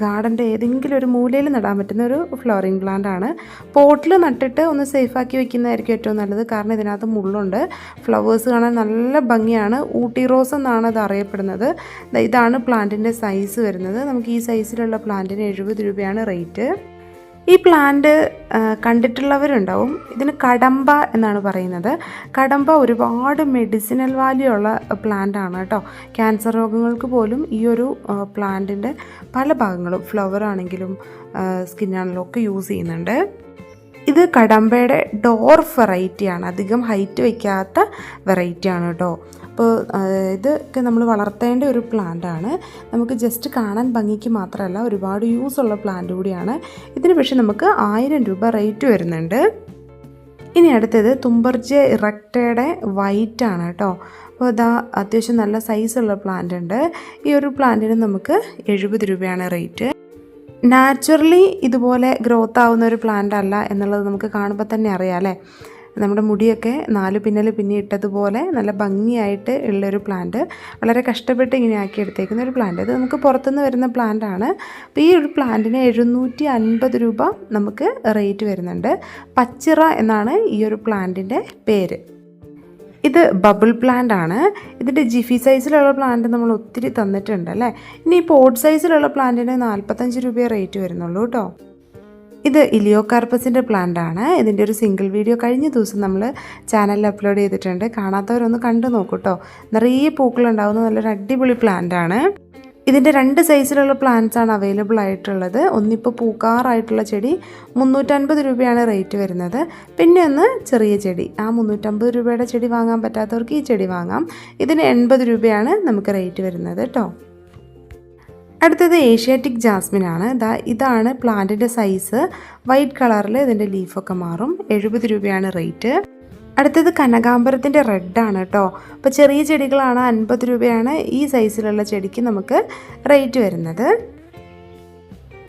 ഗാർഡൻ്റെ ഏതെങ്കിലും ഒരു മൂലയിൽ നടാൻ പറ്റുന്ന ഒരു ഫ്ലവറിങ് പ്ലാന്റ് ആണ്. പോട്ടിൽ നട്ടിട്ട് ഒന്ന് സേഫാക്കി വെക്കുന്നതായിരിക്കും ഏറ്റവും നല്ലത്. കാരണം ഇതിനകത്ത് മുള്ളുണ്ട്. ഫ്ലവേഴ്സ് കാണാൻ നല്ല ഭംഗിയാണ്. ഊട്ടി റോസ് എന്നാണ് ഇത് അറിയപ്പെടുന്നത്. ഇതാണ് പ്ലാന്റിൻ്റെ സൈസ് വരുന്നത്. നമുക്ക് ഈ സൈസിലുള്ള പ്ലാന്റിന് 70 രൂപയാണ് റേറ്റ്. ഈ പ്ലാന്റ് കണ്ടിട്ടുള്ളവരുണ്ടാവും. ഇതിന് കടമ്പ എന്നാണ് പറയുന്നത്. കടമ്പ ഒരുപാട് മെഡിസിനൽ വാല്യൂ ഉള്ള പ്ലാന്റ് ആണ് കേട്ടോ. ക്യാൻസർ രോഗങ്ങൾക്ക് പോലും ഈ ഒരു പ്ലാന്റിൻ്റെ പല ഭാഗങ്ങളും ഫ്ലവർ ആണെങ്കിലും സ്കിന്നാണെങ്കിലും ഒക്കെ യൂസ് ചെയ്യുന്നുണ്ട്. ഇത് കടമ്പയുടെ ഡോർഫ് വെറൈറ്റിയാണ്, അധികം ഹൈറ്റ് വയ്ക്കാത്ത വെറൈറ്റിയാണ് കേട്ടോ. അപ്പോൾ ഇതൊക്കെ നമ്മൾ വളർത്തേണ്ട ഒരു പ്ലാന്റാണ്. നമുക്ക് ജസ്റ്റ് കാണാൻ ഭംഗിക്ക് മാത്രമല്ല ഒരുപാട് യൂസുള്ള പ്ലാന്റ് കൂടിയാണ്. ഇതിന് പക്ഷേ നമുക്ക് 1000 രൂപ റേറ്റ് വരുന്നുണ്ട്. ഇനി അടുത്തത് തുമ്പർജിയ ഇറക്റ്റയുടെ വൈറ്റ് ആണ് കേട്ടോ. അപ്പോൾ ഇതാ അത്യാവശ്യം നല്ല സൈസുള്ള പ്ലാന്റ് ഉണ്ട്. ഈ ഒരു പ്ലാന്റിന് നമുക്ക് 70 രൂപയാണ് റേറ്റ്. നാച്ചുറലി ഇതുപോലെ ഗ്രോത്ത് ആവുന്ന ഒരു പ്ലാന്റ് അല്ല എന്നുള്ളത് നമുക്ക് കാണുമ്പോൾ തന്നെ അറിയാം അല്ലേ. നമ്മുടെ മുടിയൊക്കെ 4 പിന്നൽ പിന്നെ ഇട്ടതുപോലെ നല്ല ഭംഗിയായിട്ട് ഉള്ളൊരു പ്ലാന്റ്, വളരെ കഷ്ടപ്പെട്ട് ഇങ്ങനെ ആക്കി എടുത്തേക്കുന്ന ഒരു പ്ലാന്റ്. ഇത് നമുക്ക് പുറത്തുനിന്ന് വരുന്ന പ്ലാന്റാണ്. അപ്പോൾ ഈ ഒരു പ്ലാന്റിന് 750 രൂപ നമുക്ക് റേറ്റ് വരുന്നുണ്ട്. പച്ചിറ എന്നാണ് ഈ ഒരു പ്ലാന്റിൻ്റെ പേര്. ഇത് ബബിൾ പ്ലാന്റ് ആണ്. ഇതിൻ്റെ ജിഫി സൈസിലുള്ള പ്ലാന്റ് നമ്മൾ ഒത്തിരി തന്നിട്ടുണ്ട് അല്ലേ. ഇനി പോട്ട് സൈസിലുള്ള പ്ലാന്റിന് 45 രൂപയെ റേറ്റ് വരുന്നുള്ളൂ കേട്ടോ. ഇത് ഇലിയോകാർപ്പസിൻ്റെ പ്ലാന്റ് ആണ്. ഇതിൻ്റെ ഒരു സിംഗിൾ വീഡിയോ കഴിഞ്ഞ ദിവസം നമ്മൾ ചാനലിൽ അപ്ലോഡ് ചെയ്തിട്ടുണ്ട്. കാണാത്തവരൊന്ന് കണ്ടു നോക്കൂ കേട്ടോ. നിറയെ പൂക്കളുണ്ടാകുന്ന നല്ലൊരു അടിപൊളി പ്ലാന്റ് ആണ്. ഇതിൻ്റെ 2 സൈസിലുള്ള പ്ലാന്റ്സ് ആണ് അവൈലബിൾ ആയിട്ടുള്ളത്. ഒന്നിപ്പോൾ പൂക്കാറായിട്ടുള്ള ചെടി 350 രൂപയാണ് റേറ്റ് വരുന്നത്. പിന്നെ ഒന്ന് ചെറിയ ചെടി, ആ 350 രൂപയുടെ ചെടി വാങ്ങാൻ പറ്റാത്തവർക്ക് ഈ ചെടി വാങ്ങാം. ഇതിന് 80 രൂപയാണ് നമുക്ക് റേറ്റ് വരുന്നത് കേട്ടോ. അടുത്തത് ഏഷ്യാറ്റിക് ജാസ്മിൻ ആണ്. ഇതാണ് പ്ലാന്റിൻ്റെ സൈസ്. വൈറ്റ് കളറിൽ ഇതിൻ്റെ ലീഫൊക്കെ മാറും. 70 രൂപയാണ് റേറ്റ്. അടുത്തത് കനകാംബരത്തിൻ്റെ റെഡാണ് കേട്ടോ. അപ്പോൾ ചെറിയ ചെടികളാണ്, 50 രൂപയാണ് ഈ സൈസിലുള്ള ചെടിക്ക് നമുക്ക് റേറ്റ് വരുന്നത്.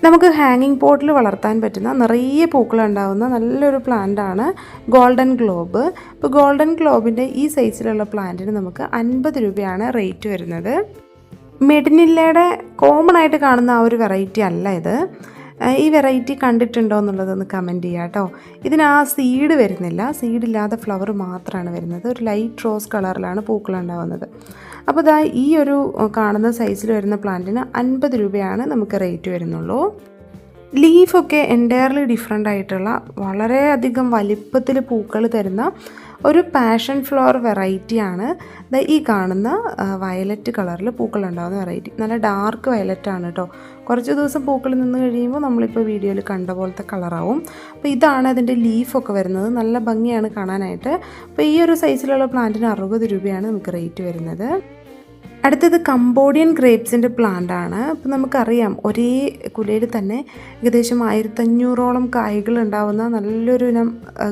നമുക്ക് ഹാങ്ങിങ് പോട്ടിൽ വളർത്താൻ പറ്റുന്ന നിറയെ പൂക്കളുണ്ടാകുന്ന നല്ലൊരു പ്ലാന്റാണ് ഗോൾഡൻ ഗ്ലോബ്. അപ്പോൾ ഗോൾഡൻ ഗ്ലോബിൻ്റെ ഈ സൈസിലുള്ള പ്ലാന്റിന് നമുക്ക് 50 രൂപയാണ് റേറ്റ് വരുന്നത്. മെഡിനില്ലയുടെ കോമൺ ആയിട്ട് കാണുന്ന ആ ഒരു വെറൈറ്റി അല്ല ഇത്. ഈ വെറൈറ്റി കണ്ടിട്ടുണ്ടോ എന്നുള്ളതൊന്ന് കമൻറ്റ് ചെയ്യുക കേട്ടോ. ഇതിന് ആ സീഡ് വരുന്നില്ല, സീഡില്ലാതെ ഫ്ലവർ മാത്രമാണ് വരുന്നത്. ഒരു ലൈറ്റ് റോസ് കളറിലാണ് പൂക്കളുണ്ടാവുന്നത്. അപ്പോൾ ഈ ഒരു കാണുന്ന സൈസിൽ വരുന്ന പ്ലാന്റിന് 50 രൂപയാണ് നമുക്ക് റേറ്റ് വരുന്നുള്ളൂ. ലീഫൊക്കെ എൻറ്റയർലി ഡിഫറെൻ്റ് ആയിട്ടുള്ള വളരെയധികം വലിപ്പത്തിൽ പൂക്കൾ തരുന്ന ഒരു പാഷൻ ഫ്ലവർ വെറൈറ്റിയാണ് ഈ കാണുന്ന വയലറ്റ് കളറിൽ പൂക്കളുണ്ടാകുന്ന വെറൈറ്റി. നല്ല ഡാർക്ക് വയലറ്റാണ് കേട്ടോ. കുറച്ച് ദിവസം പൂക്കൾ നിന്ന് കഴിയുമ്പോൾ നമ്മളിപ്പോൾ വീഡിയോയിൽ കണ്ട പോലത്തെ കളറാവും. അപ്പോൾ ഇതാണ് അതിൻ്റെ ലീഫൊക്കെ വരുന്നത്. നല്ല ഭംഗിയാണ് കാണാനായിട്ട്. അപ്പോൾ ഈ ഒരു സൈസിലുള്ള പ്ലാന്റിന് 60 രൂപയാണ് നമുക്ക് റേറ്റ് വരുന്നത്. അടുത്തത് കംബോഡിയൻ ഗ്രേപ്സിൻ്റെ പ്ലാന്റ് ആണ്. അപ്പോൾ നമുക്കറിയാം ഒരേ കുലയിൽ തന്നെ ഏകദേശം 1500ഓളം കായ്കൾ ഉണ്ടാവുന്ന നല്ലൊരു ഇനം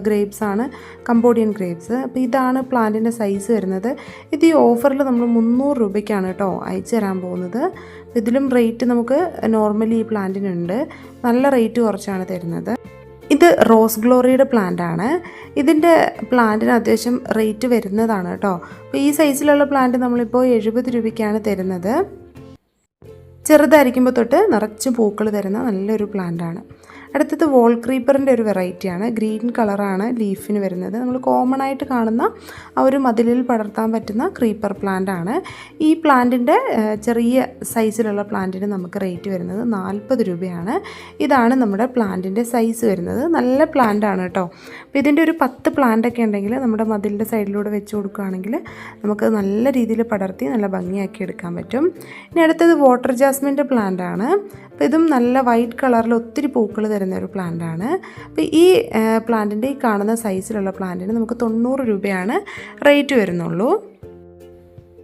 ഗ്രേപ്സാണ് കംബോഡിയൻ ഗ്രേപ്സ്. അപ്പോൾ ഇതാണ് പ്ലാന്റിൻ്റെ സൈസ് വരുന്നത്. ഇത് ഈ ഓഫറിൽ നമ്മൾ 300 രൂപയ്ക്കാണ് കേട്ടോ അയച്ചു തരാൻ പോകുന്നത്. ഇതിലും റേറ്റ് നമുക്ക് നോർമലി ഈ പ്ലാന്റിനുണ്ട്. നല്ല റേറ്റ് കുറച്ചാണ് തരുന്നത്. ഇത് റോസ് ഗ്ലോറിയുടെ പ്ലാന്റ് ആണ്. ഇതിൻ്റെ പ്ലാന്റിന് അത്യാവശ്യം റേറ്റ് വരുന്നതാണ് കേട്ടോ. അപ്പോൾ ഈ സൈസിലുള്ള പ്ലാന്റ് നമ്മളിപ്പോൾ 70 രൂപയ്ക്കാണ് തരുന്നത്. ചെറുതായിരിക്കുമ്പോൾ തൊട്ട് നിറച്ച് പൂക്കൾ തരുന്ന നല്ലൊരു പ്ലാന്റ് ആണ്. അടുത്തത് വോൾ ക്രീപ്പറിൻ്റെ ഒരു വെറൈറ്റിയാണ്. ഗ്രീൻ കളറാണ് ലീഫിന് വരുന്നത്. നമ്മൾ കോമൺ ആയിട്ട് കാണുന്ന ആ ഒരു മതിലിൽ പടർത്താൻ പറ്റുന്ന ക്രീപ്പർ പ്ലാന്റ് ആണ്. ഈ പ്ലാന്റിൻ്റെ ചെറിയ സൈസിലുള്ള പ്ലാന്റിന് നമുക്ക് റേറ്റ് വരുന്നത് 40 രൂപയാണ്. ഇതാണ് നമ്മുടെ പ്ലാന്റിൻ്റെ സൈസ് വരുന്നത്. നല്ല പ്ലാന്റ് ആണ് കേട്ടോ. അപ്പോൾ ഇതിൻ്റെ ഒരു 10 പ്ലാന്റൊക്കെ ഉണ്ടെങ്കിൽ നമ്മുടെ മതിലിൻ്റെ സൈഡിലൂടെ വെച്ച് കൊടുക്കുകയാണെങ്കിൽ നമുക്ക് നല്ല രീതിയിൽ പടർത്തി നല്ല ഭംഗിയാക്കി എടുക്കാൻ പറ്റും. ഇനി അടുത്തത് വാട്ടർ ജാസ്മിൻ്റെ പ്ലാന്റ് ആണ്. അപ്പോൾ ഇതും നല്ല വൈറ്റ് കളറിൽ ഒത്തിരി പൂക്കൾ തരുന്ന ഒരു പ്ലാന്റ് ആണ്. അപ്പോൾ ഈ പ്ലാന്റിൻ്റെ ഈ കാണുന്ന സൈസിലുള്ള പ്ലാന്റിന് നമുക്ക് 90 രൂപയാണ് റേറ്റ് വരുന്നുള്ളൂ.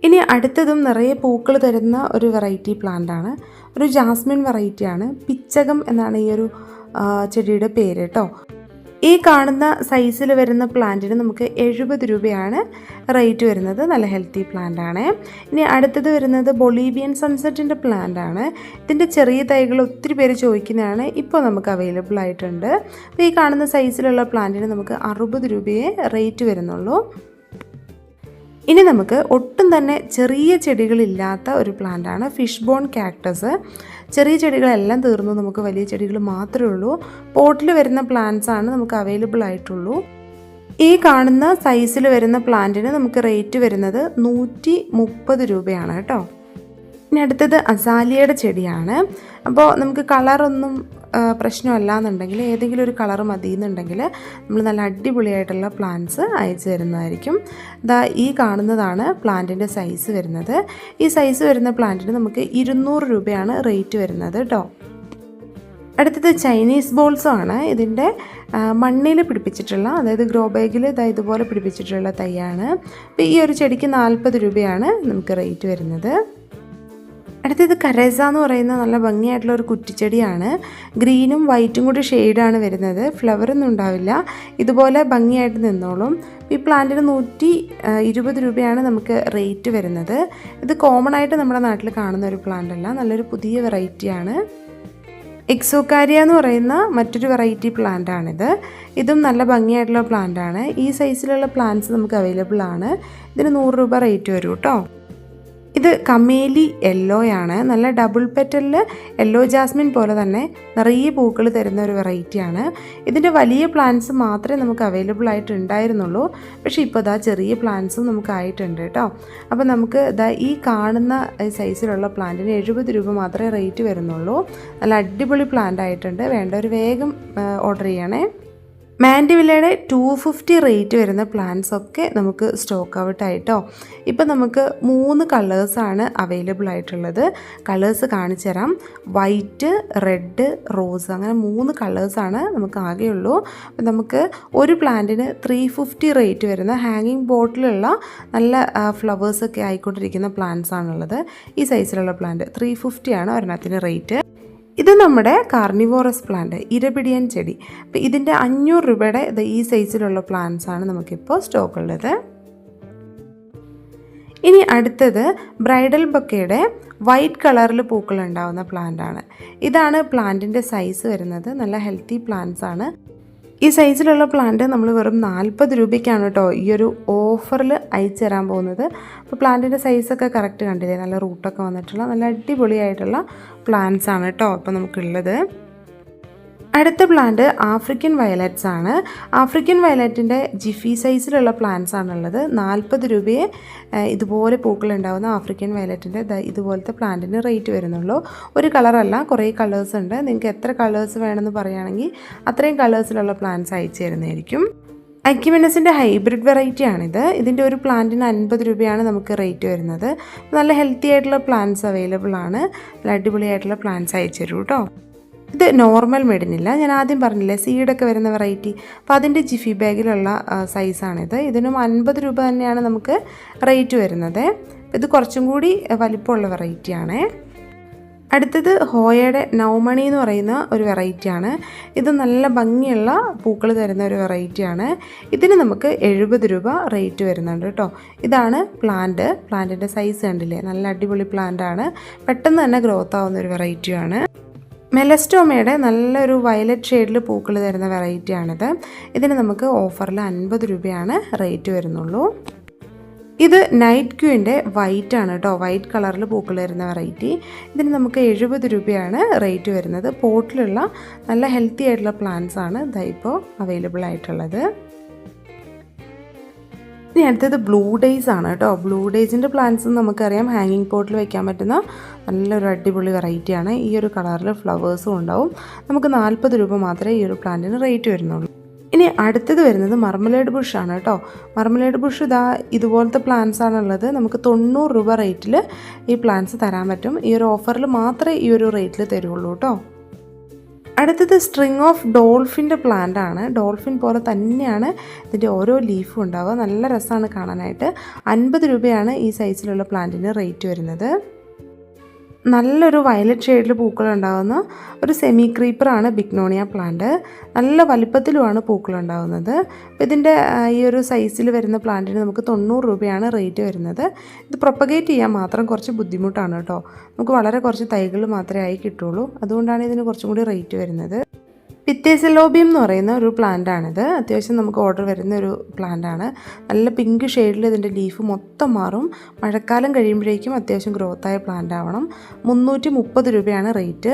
ഇനി അടുത്തതും നിറയെ പൂക്കൾ തരുന്ന ഒരു വെറൈറ്റി പ്ലാന്റ് ആണ്. ഒരു ജാസ്മിൻ വെറൈറ്റിയാണ്. പിച്ചകം എന്നാണ് ഈ ഒരു ചെടിയുടെ പേര് കേട്ടോ. ഈ കാണുന്ന സൈസിൽ വരുന്ന പ്ലാന്റിന് നമുക്ക് 70 രൂപയാണ് റേറ്റ് വരുന്നത്. നല്ല ഹെൽത്തി പ്ലാന്റ് ആണ്. ഇനി അടുത്തത് വരുന്നത് ബൊളീവിയൻ സൺസെറ്റിൻ്റെ പ്ലാന്റ് ആണ്. ഇതിൻ്റെ ചെറിയ തൈകൾ ഒത്തിരി പേര് ചോദിക്കുന്നതാണ്. ഇപ്പോൾ നമുക്ക് അവൈലബിൾ ആയിട്ടുണ്ട്. അപ്പോൾ ഈ കാണുന്ന സൈസിലുള്ള പ്ലാന്റിന് നമുക്ക് 60 രൂപയെ റേറ്റ് വരുന്നുള്ളൂ. ഇനി നമുക്ക് ഒട്ടും തന്നെ ചെറിയ ചെടികളില്ലാത്ത ഒരു പ്ലാന്റാണ് ഫിഷ് ബോൺ കാക്ടസ്. ചെറിയ ചെടികളെല്ലാം തീർന്നു, നമുക്ക് വലിയ ചെടികൾ മാത്രമേ ഉള്ളൂ. പോട്ടിൽ വരുന്ന പ്ലാന്റ്സ് ആണ് നമുക്ക് അവൈലബിൾ ആയിട്ടുള്ളൂ. ഈ കാണുന്ന സൈസിൽ വരുന്ന പ്ലാന്റിന് നമുക്ക് റേറ്റ് വരുന്നത് 130 രൂപയാണ് കേട്ടോ. ഇനി അടുത്തത് അസാലിയയുടെ ചെടിയാണ്. അപ്പോൾ നമുക്ക് കളറൊന്നും പ്രശ്നമല്ല എന്നുണ്ടെങ്കിൽ ഏതെങ്കിലും ഒരു കളർ മതി എന്നുണ്ടെങ്കിൽ നമ്മൾ നല്ല അടിപൊളിയായിട്ടുള്ള പ്ലാന്റ്സ് അയച്ചു തരുന്നതായിരിക്കും. ഈ കാണുന്നതാണ് പ്ലാന്റിൻ്റെ സൈസ് വരുന്നത്. ഈ സൈസ് വരുന്ന പ്ലാന്റിന് നമുക്ക് 200 രൂപയാണ് റേറ്റ് വരുന്നത് കേട്ടോ. അടുത്തത് ചൈനീസ് ബോൾസും ആണ്. ഇതിൻ്റെ മണ്ണിൽ പിടിപ്പിച്ചിട്ടുള്ള, അതായത് ഗ്രോ ബാഗിൽ ഇതുപോലെ പിടിപ്പിച്ചിട്ടുള്ള തൈയാണ്. അപ്പോൾ ഈ ഒരു ചെടിക്ക് 40 രൂപയാണ് നമുക്ക് റേറ്റ് വരുന്നത്. അടുത്തത് കരേസ എന്ന് പറയുന്ന നല്ല ഭംഗിയായിട്ടുള്ള ഒരു കുറ്റിച്ചെടിയാണ്. ഗ്രീനും വൈറ്റും കൂടി ഷെയ്ഡാണ് വരുന്നത്. ഫ്ലവറൊന്നും ഉണ്ടാവില്ല, ഇതുപോലെ ഭംഗിയായിട്ട് നിന്നോളും. ഈ പ്ലാന്റിന് 120 രൂപയാണ് നമുക്ക് റേറ്റ് വരുന്നത്. ഇത് കോമൺ ആയിട്ട് നമ്മുടെ നാട്ടിൽ കാണുന്ന ഒരു പ്ലാന്റ് അല്ല, നല്ലൊരു പുതിയ വെറൈറ്റിയാണ്. എക്സോകാരിയ എന്ന് പറയുന്ന മറ്റൊരു വെറൈറ്റി പ്ലാന്റാണിത്. ഇതും നല്ല ഭംഗിയായിട്ടുള്ള പ്ലാന്റാണ്. ഈ സൈസിലുള്ള പ്ലാന്റ്സ് നമുക്ക് അവൈലബിൾ ആണ്. ഇതിന് 100 രൂപ റേറ്റ് വരും കേട്ടോ. ഇത് കമേലി യെല്ലോയാണ്. നല്ല ഡബിൾ പെറ്റലിൽ യെല്ലോ ജാസ്മിൻ പോലെ തന്നെ നിറയെ പൂക്കൾ തരുന്ന ഒരു വെറൈറ്റിയാണ്. ഇതിൻ്റെ വലിയ പ്ലാന്റ്സ് മാത്രമേ നമുക്ക് അവൈലബിൾ ആയിട്ട് ഉണ്ടായിരുന്നുള്ളൂ. പക്ഷേ ഇപ്പോൾ ചെറിയ പ്ലാന്റ്സും നമുക്ക് ആയിട്ടുണ്ട് കേട്ടോ. അപ്പോൾ നമുക്ക് ഈ കാണുന്ന സൈസിലുള്ള പ്ലാന്റിന് 70 രൂപ മാത്രമേ റേറ്റ് വരുന്നുള്ളൂ. നല്ല അടിപൊളി പ്ലാന്റ് ആയിട്ടുണ്ട്. വേണ്ടവർ വേഗം ഓർഡർ ചെയ്യണേ. മാൻഡിവില്ലയുടെ 250 റേറ്റ് വരുന്ന പ്ലാന്റ്സ് ഒക്കെ നമുക്ക് സ്റ്റോക്ക് ഔട്ട് ആയിട്ടോ. ഇപ്പം നമുക്ക് 3 കളേഴ്സാണ് അവൈലബിൾ ആയിട്ടുള്ളത്. കളേഴ്സ് കാണിച്ചു തരാം. വൈറ്റ്, റെഡ്, റോസ്, അങ്ങനെ 3 കളേഴ്സാണ് നമുക്ക് ആകെയുള്ളൂ. അപ്പം നമുക്ക് ഒരു പ്ലാന്റിന് 350 റേറ്റ് വരുന്ന ഹാങ്ങിങ് ബോട്ടിലുള്ള നല്ല ഫ്ലവേഴ്സൊക്കെ ആയിക്കൊണ്ടിരിക്കുന്ന പ്ലാന്റ്സ് ആണുള്ളത്. ഈ സൈസിലുള്ള പ്ലാന്റ് 350 ആണ് ഒരെണ്ണത്തിന് റേറ്റ്. ഇത് നമ്മുടെ കാർണിവോറസ് പ്ലാന്റ്, ഇരപിടിയൻ ചെടി. അപ്പോൾ ഇതിൻ്റെ 500 രൂപയുടെ ഈ സൈസിലുള്ള പ്ലാന്റ്സ് ആണ് നമുക്കിപ്പോൾ സ്റ്റോക്ക് ഉള്ളത്. ഇനി അടുത്തത് ബ്രൈഡൽ ബൊക്കയുടെ വൈറ്റ് കളറിൽ പൂക്കൾ ഉണ്ടാവുന്ന പ്ലാന്റ് ആണ്. ഇതാണ് പ്ലാന്റിൻ്റെ സൈസ് വരുന്നത്. നല്ല ഹെൽത്തി പ്ലാന്റ്സ് ആണ്. ഈ സൈസിലുള്ള പ്ലാന്റ് നമ്മൾ വെറും 40 രൂപയ്ക്കാണ് കേട്ടോ ഈ ഒരു ഓഫറിൽ അയച്ചു തരാൻ പോകുന്നത്. അപ്പോൾ പ്ലാന്റിൻ്റെ സൈസൊക്കെ കറക്റ്റ് കണ്ടില്ലേ, നല്ല റൂട്ടൊക്കെ വന്നിട്ടുള്ള നല്ല അടിപൊളിയായിട്ടുള്ള പ്ലാന്റ്സ് ആണ് കേട്ടോ ഇപ്പോൾ നമുക്കുള്ളത്. അടുത്ത പ്ലാന്റ് ആഫ്രിക്കൻ വയലറ്റ്സ് ആണ്. ആഫ്രിക്കൻ വയലറ്റിൻ്റെ ജിഫി സൈസിലുള്ള പ്ലാന്റ്സ് ആണുള്ളത്. 40 രൂപയെ ഇതുപോലെ പൂക്കളുണ്ടാകുന്ന ആഫ്രിക്കൻ വയലറ്റിൻ്റെ ഇതുപോലത്തെ പ്ലാന്റിന് റേറ്റ് വരുന്നുള്ളൂ. ഒരു കളറല്ല, കുറേ കളേഴ്സ് ഉണ്ട്. നിങ്ങൾക്ക് എത്ര കളേഴ്സ് വേണമെന്ന് പറയുകയാണെങ്കിൽ അത്രയും കളേഴ്സിലുള്ള പ്ലാന്റ്സ് അയച്ചു തരുന്നതായിരിക്കും. അക്യുമിനസിൻ്റെ ഹൈബ്രിഡ് വെറൈറ്റി ആണിത്. ഇതിൻ്റെ ഒരു പ്ലാന്റിന് 50 രൂപയാണ് നമുക്ക് റേറ്റ് വരുന്നത്. നല്ല ഹെൽത്തി ആയിട്ടുള്ള പ്ലാന്റ്സ് അവൈലബിൾ ആണ്. നല്ല അടിപൊളിയായിട്ടുള്ള പ്ലാന്റ്സ് അയച്ചു തരൂ കേട്ടോ. ഇത് നോർമൽ മെഡിനില്ല, ഞാൻ ആദ്യം പറഞ്ഞില്ലേ സീഡൊക്കെ വരുന്ന വെറൈറ്റി. അപ്പോൾ അതിൻ്റെ ജിഫി ബാഗിലുള്ള സൈസാണിത്. ഇതിനും 50 രൂപ തന്നെയാണ് നമുക്ക് റേറ്റ് വരുന്നത്. ഇത് കുറച്ചും കൂടി വലിപ്പമുള്ള വെറൈറ്റിയാണ്. അടുത്തത് ഹോയയുടെ നൗമണി എന്ന് പറയുന്ന ഒരു വെറൈറ്റിയാണ്. ഇത് നല്ല ഭംഗിയുള്ള പൂക്കൾ തരുന്ന ഒരു വെറൈറ്റിയാണ്. ഇതിന് നമുക്ക് 70 രൂപ റേറ്റ് വരുന്നുണ്ട് കേട്ടോ. ഇതാണ് പ്ലാന്റിൻ്റെ സൈസ് കണ്ടില്ലേ, നല്ല അടിപൊളി പ്ലാന്റാണ്. പെട്ടെന്ന് തന്നെ ഗ്രോത്ത് ആവുന്ന ഒരു വെറൈറ്റിയാണ്. മെലസ്റ്റോമയുടെ നല്ലൊരു വയലറ്റ് ഷെയ്ഡിൽ പൂക്കൾ തരുന്ന വെറൈറ്റിയാണിത്. ഇതിന് നമുക്ക് ഓഫറിൽ 50 രൂപയാണ് റേറ്റ് വരുന്നുള്ളൂ. ഇത് നൈറ്റ് ക്യൂവിൻ്റെ വൈറ്റ് ആണ് കേട്ടോ, വൈറ്റ് കളറിൽ പൂക്കൾ തരുന്ന വെറൈറ്റി. ഇതിന് നമുക്ക് 70 രൂപയാണ് റേറ്റ് വരുന്നത്. പോട്ടിലുള്ള നല്ല ഹെൽത്തി ആയിട്ടുള്ള പ്ലാന്റ്സ് ആണ് ഇപ്പോൾ അവൈലബിൾ ആയിട്ടുള്ളത്. ഇനി അടുത്തത് ബ്ലൂ ഡേയ്സ് ആണ് കേട്ടോ. ബ്ലൂ ഡേയ്സിൻ്റെ പ്ലാന്റ്സ് നമുക്കറിയാം ഹാങ്ങിങ് പോട്ടിൽ വെക്കാൻ പറ്റുന്ന നല്ലൊരു അടിപൊളി വെറൈറ്റിയാണ്. ഈ ഒരു കളറിൽ ഫ്ലവേഴ്സും ഉണ്ടാവും. നമുക്ക് 40 രൂപ മാത്രമേ ഈ ഒരു പ്ലാന്റിന് റേറ്റ് വരുന്നുള്ളൂ. ഇനി അടുത്തത് വരുന്നത് മർമലേഡ് ബുഷ് ആണ് കേട്ടോ. മർമലേഡ് ബുഷ് ഇതുപോലത്തെ പ്ലാന്റ്സ് ആണുള്ളത്. നമുക്ക് 90 രൂപ റേറ്റിൽ ഈ പ്ലാന്റ്സ് തരാൻ പറ്റും. ഈ ഒരു ഓഫറിൽ മാത്രമേ ഈ ഒരു റേറ്റിൽ തരുള്ളൂ കേട്ടോ. അടുത്തത് സ്ട്രിങ് ഓഫ് ഡോൾഫിൻ്റെ പ്ലാന്റ് ആണ്. ഡോൾഫിൻ പോലെ തന്നെയാണ് ഇതിൻ്റെ ഓരോ ലീഫും ഉണ്ടാവുക. നല്ല രസമാണ് കാണാനായിട്ട്. 50 രൂപയാണ് ഈ സൈസിലുള്ള പ്ലാന്റിന് റേറ്റ് വരുന്നത്. നല്ലൊരു വയലറ്റ് ഷെയ്ഡിൽ പൂക്കളുണ്ടാകുന്ന ഒരു സെമി ക്രീപ്പറാണ് ബിഗ്നോണിയ പ്ലാന്റ്. നല്ല വലിപ്പത്തിലുമാണ് പൂക്കളുണ്ടാകുന്നത്. അപ്പോൾ ഇതിൻ്റെ ഈ ഒരു സൈസിൽ വരുന്ന പ്ലാന്റിന് നമുക്ക് 90 രൂപയാണ് റേറ്റ് വരുന്നത്. ഇത് പ്രൊപ്പഗേറ്റ് ചെയ്യാൻ മാത്രം കുറച്ച് ബുദ്ധിമുട്ടാണ് കേട്ടോ. നമുക്ക് വളരെ കുറച്ച് തൈകൾ മാത്രമേ ആയി കിട്ടുള്ളൂ. അതുകൊണ്ടാണ് ഇതിന് കുറച്ചും കൂടി റേറ്റ് വരുന്നത്. പിത്തേസെലോബിയം എന്ന് പറയുന്ന ഒരു പ്ലാന്റാണിത്. അത്യാവശ്യം നമുക്ക് ഓർഡർ വരുന്ന ഒരു പ്ലാന്റാണ്. നല്ല പിങ്ക് ഷെയ്ഡിൽ ഇതിൻ്റെ ലീഫ് മൊത്തം മാറും. മഴക്കാലം കഴിയുമ്പോഴേക്കും അത്യാവശ്യം ഗ്രോത്തായ പ്ലാന്റ് ആവണം. 330 രൂപയാണ് റേറ്റ്.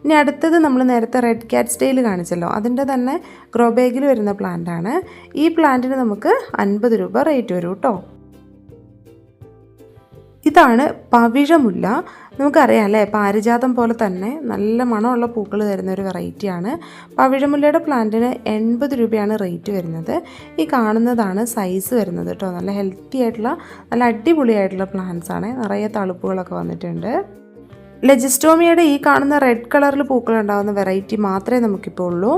ഇനി അടുത്തത് നമ്മൾ നേരത്തെ റെഡ് ക്യാറ്റ് സ്റ്റൈൽ കാണിച്ചല്ലോ, അതിൻ്റെ തന്നെ ഗ്രോ ബാഗിൽ വരുന്ന പ്ലാന്റാണ്. ഈ പ്ലാന്റിന് നമുക്ക് 50 രൂപ റേറ്റ് വരും കേട്ടോ. ഇതാണ് പവിഴമുല്ല. നമുക്കറിയാം അല്ലേ, പാരിജാതം പോലെ തന്നെ നല്ല മണമുള്ള പൂക്കൾ തരുന്ന ഒരു വെറൈറ്റിയാണ്. പവിഴമുല്ലയുടെ പ്ലാന്റിന് 80 രൂപയാണ് റേറ്റ് വരുന്നത്. ഈ കാണുന്നതാണ് സൈസ് വരുന്നത് കേട്ടോ. നല്ല ഹെൽത്തി ആയിട്ടുള്ള നല്ല അടിപൊളിയായിട്ടുള്ള പ്ലാന്റ്സ് ആണ്. നിറയെ തളിപ്പുകളൊക്കെ വന്നിട്ടുണ്ട്. ലെജിസ്റ്റോമിയയുടെ ഈ കാണുന്ന റെഡ് കളറിൽ പൂക്കളുണ്ടാകുന്ന വെറൈറ്റി മാത്രമേ നമുക്കിപ്പോൾ ഉള്ളൂ.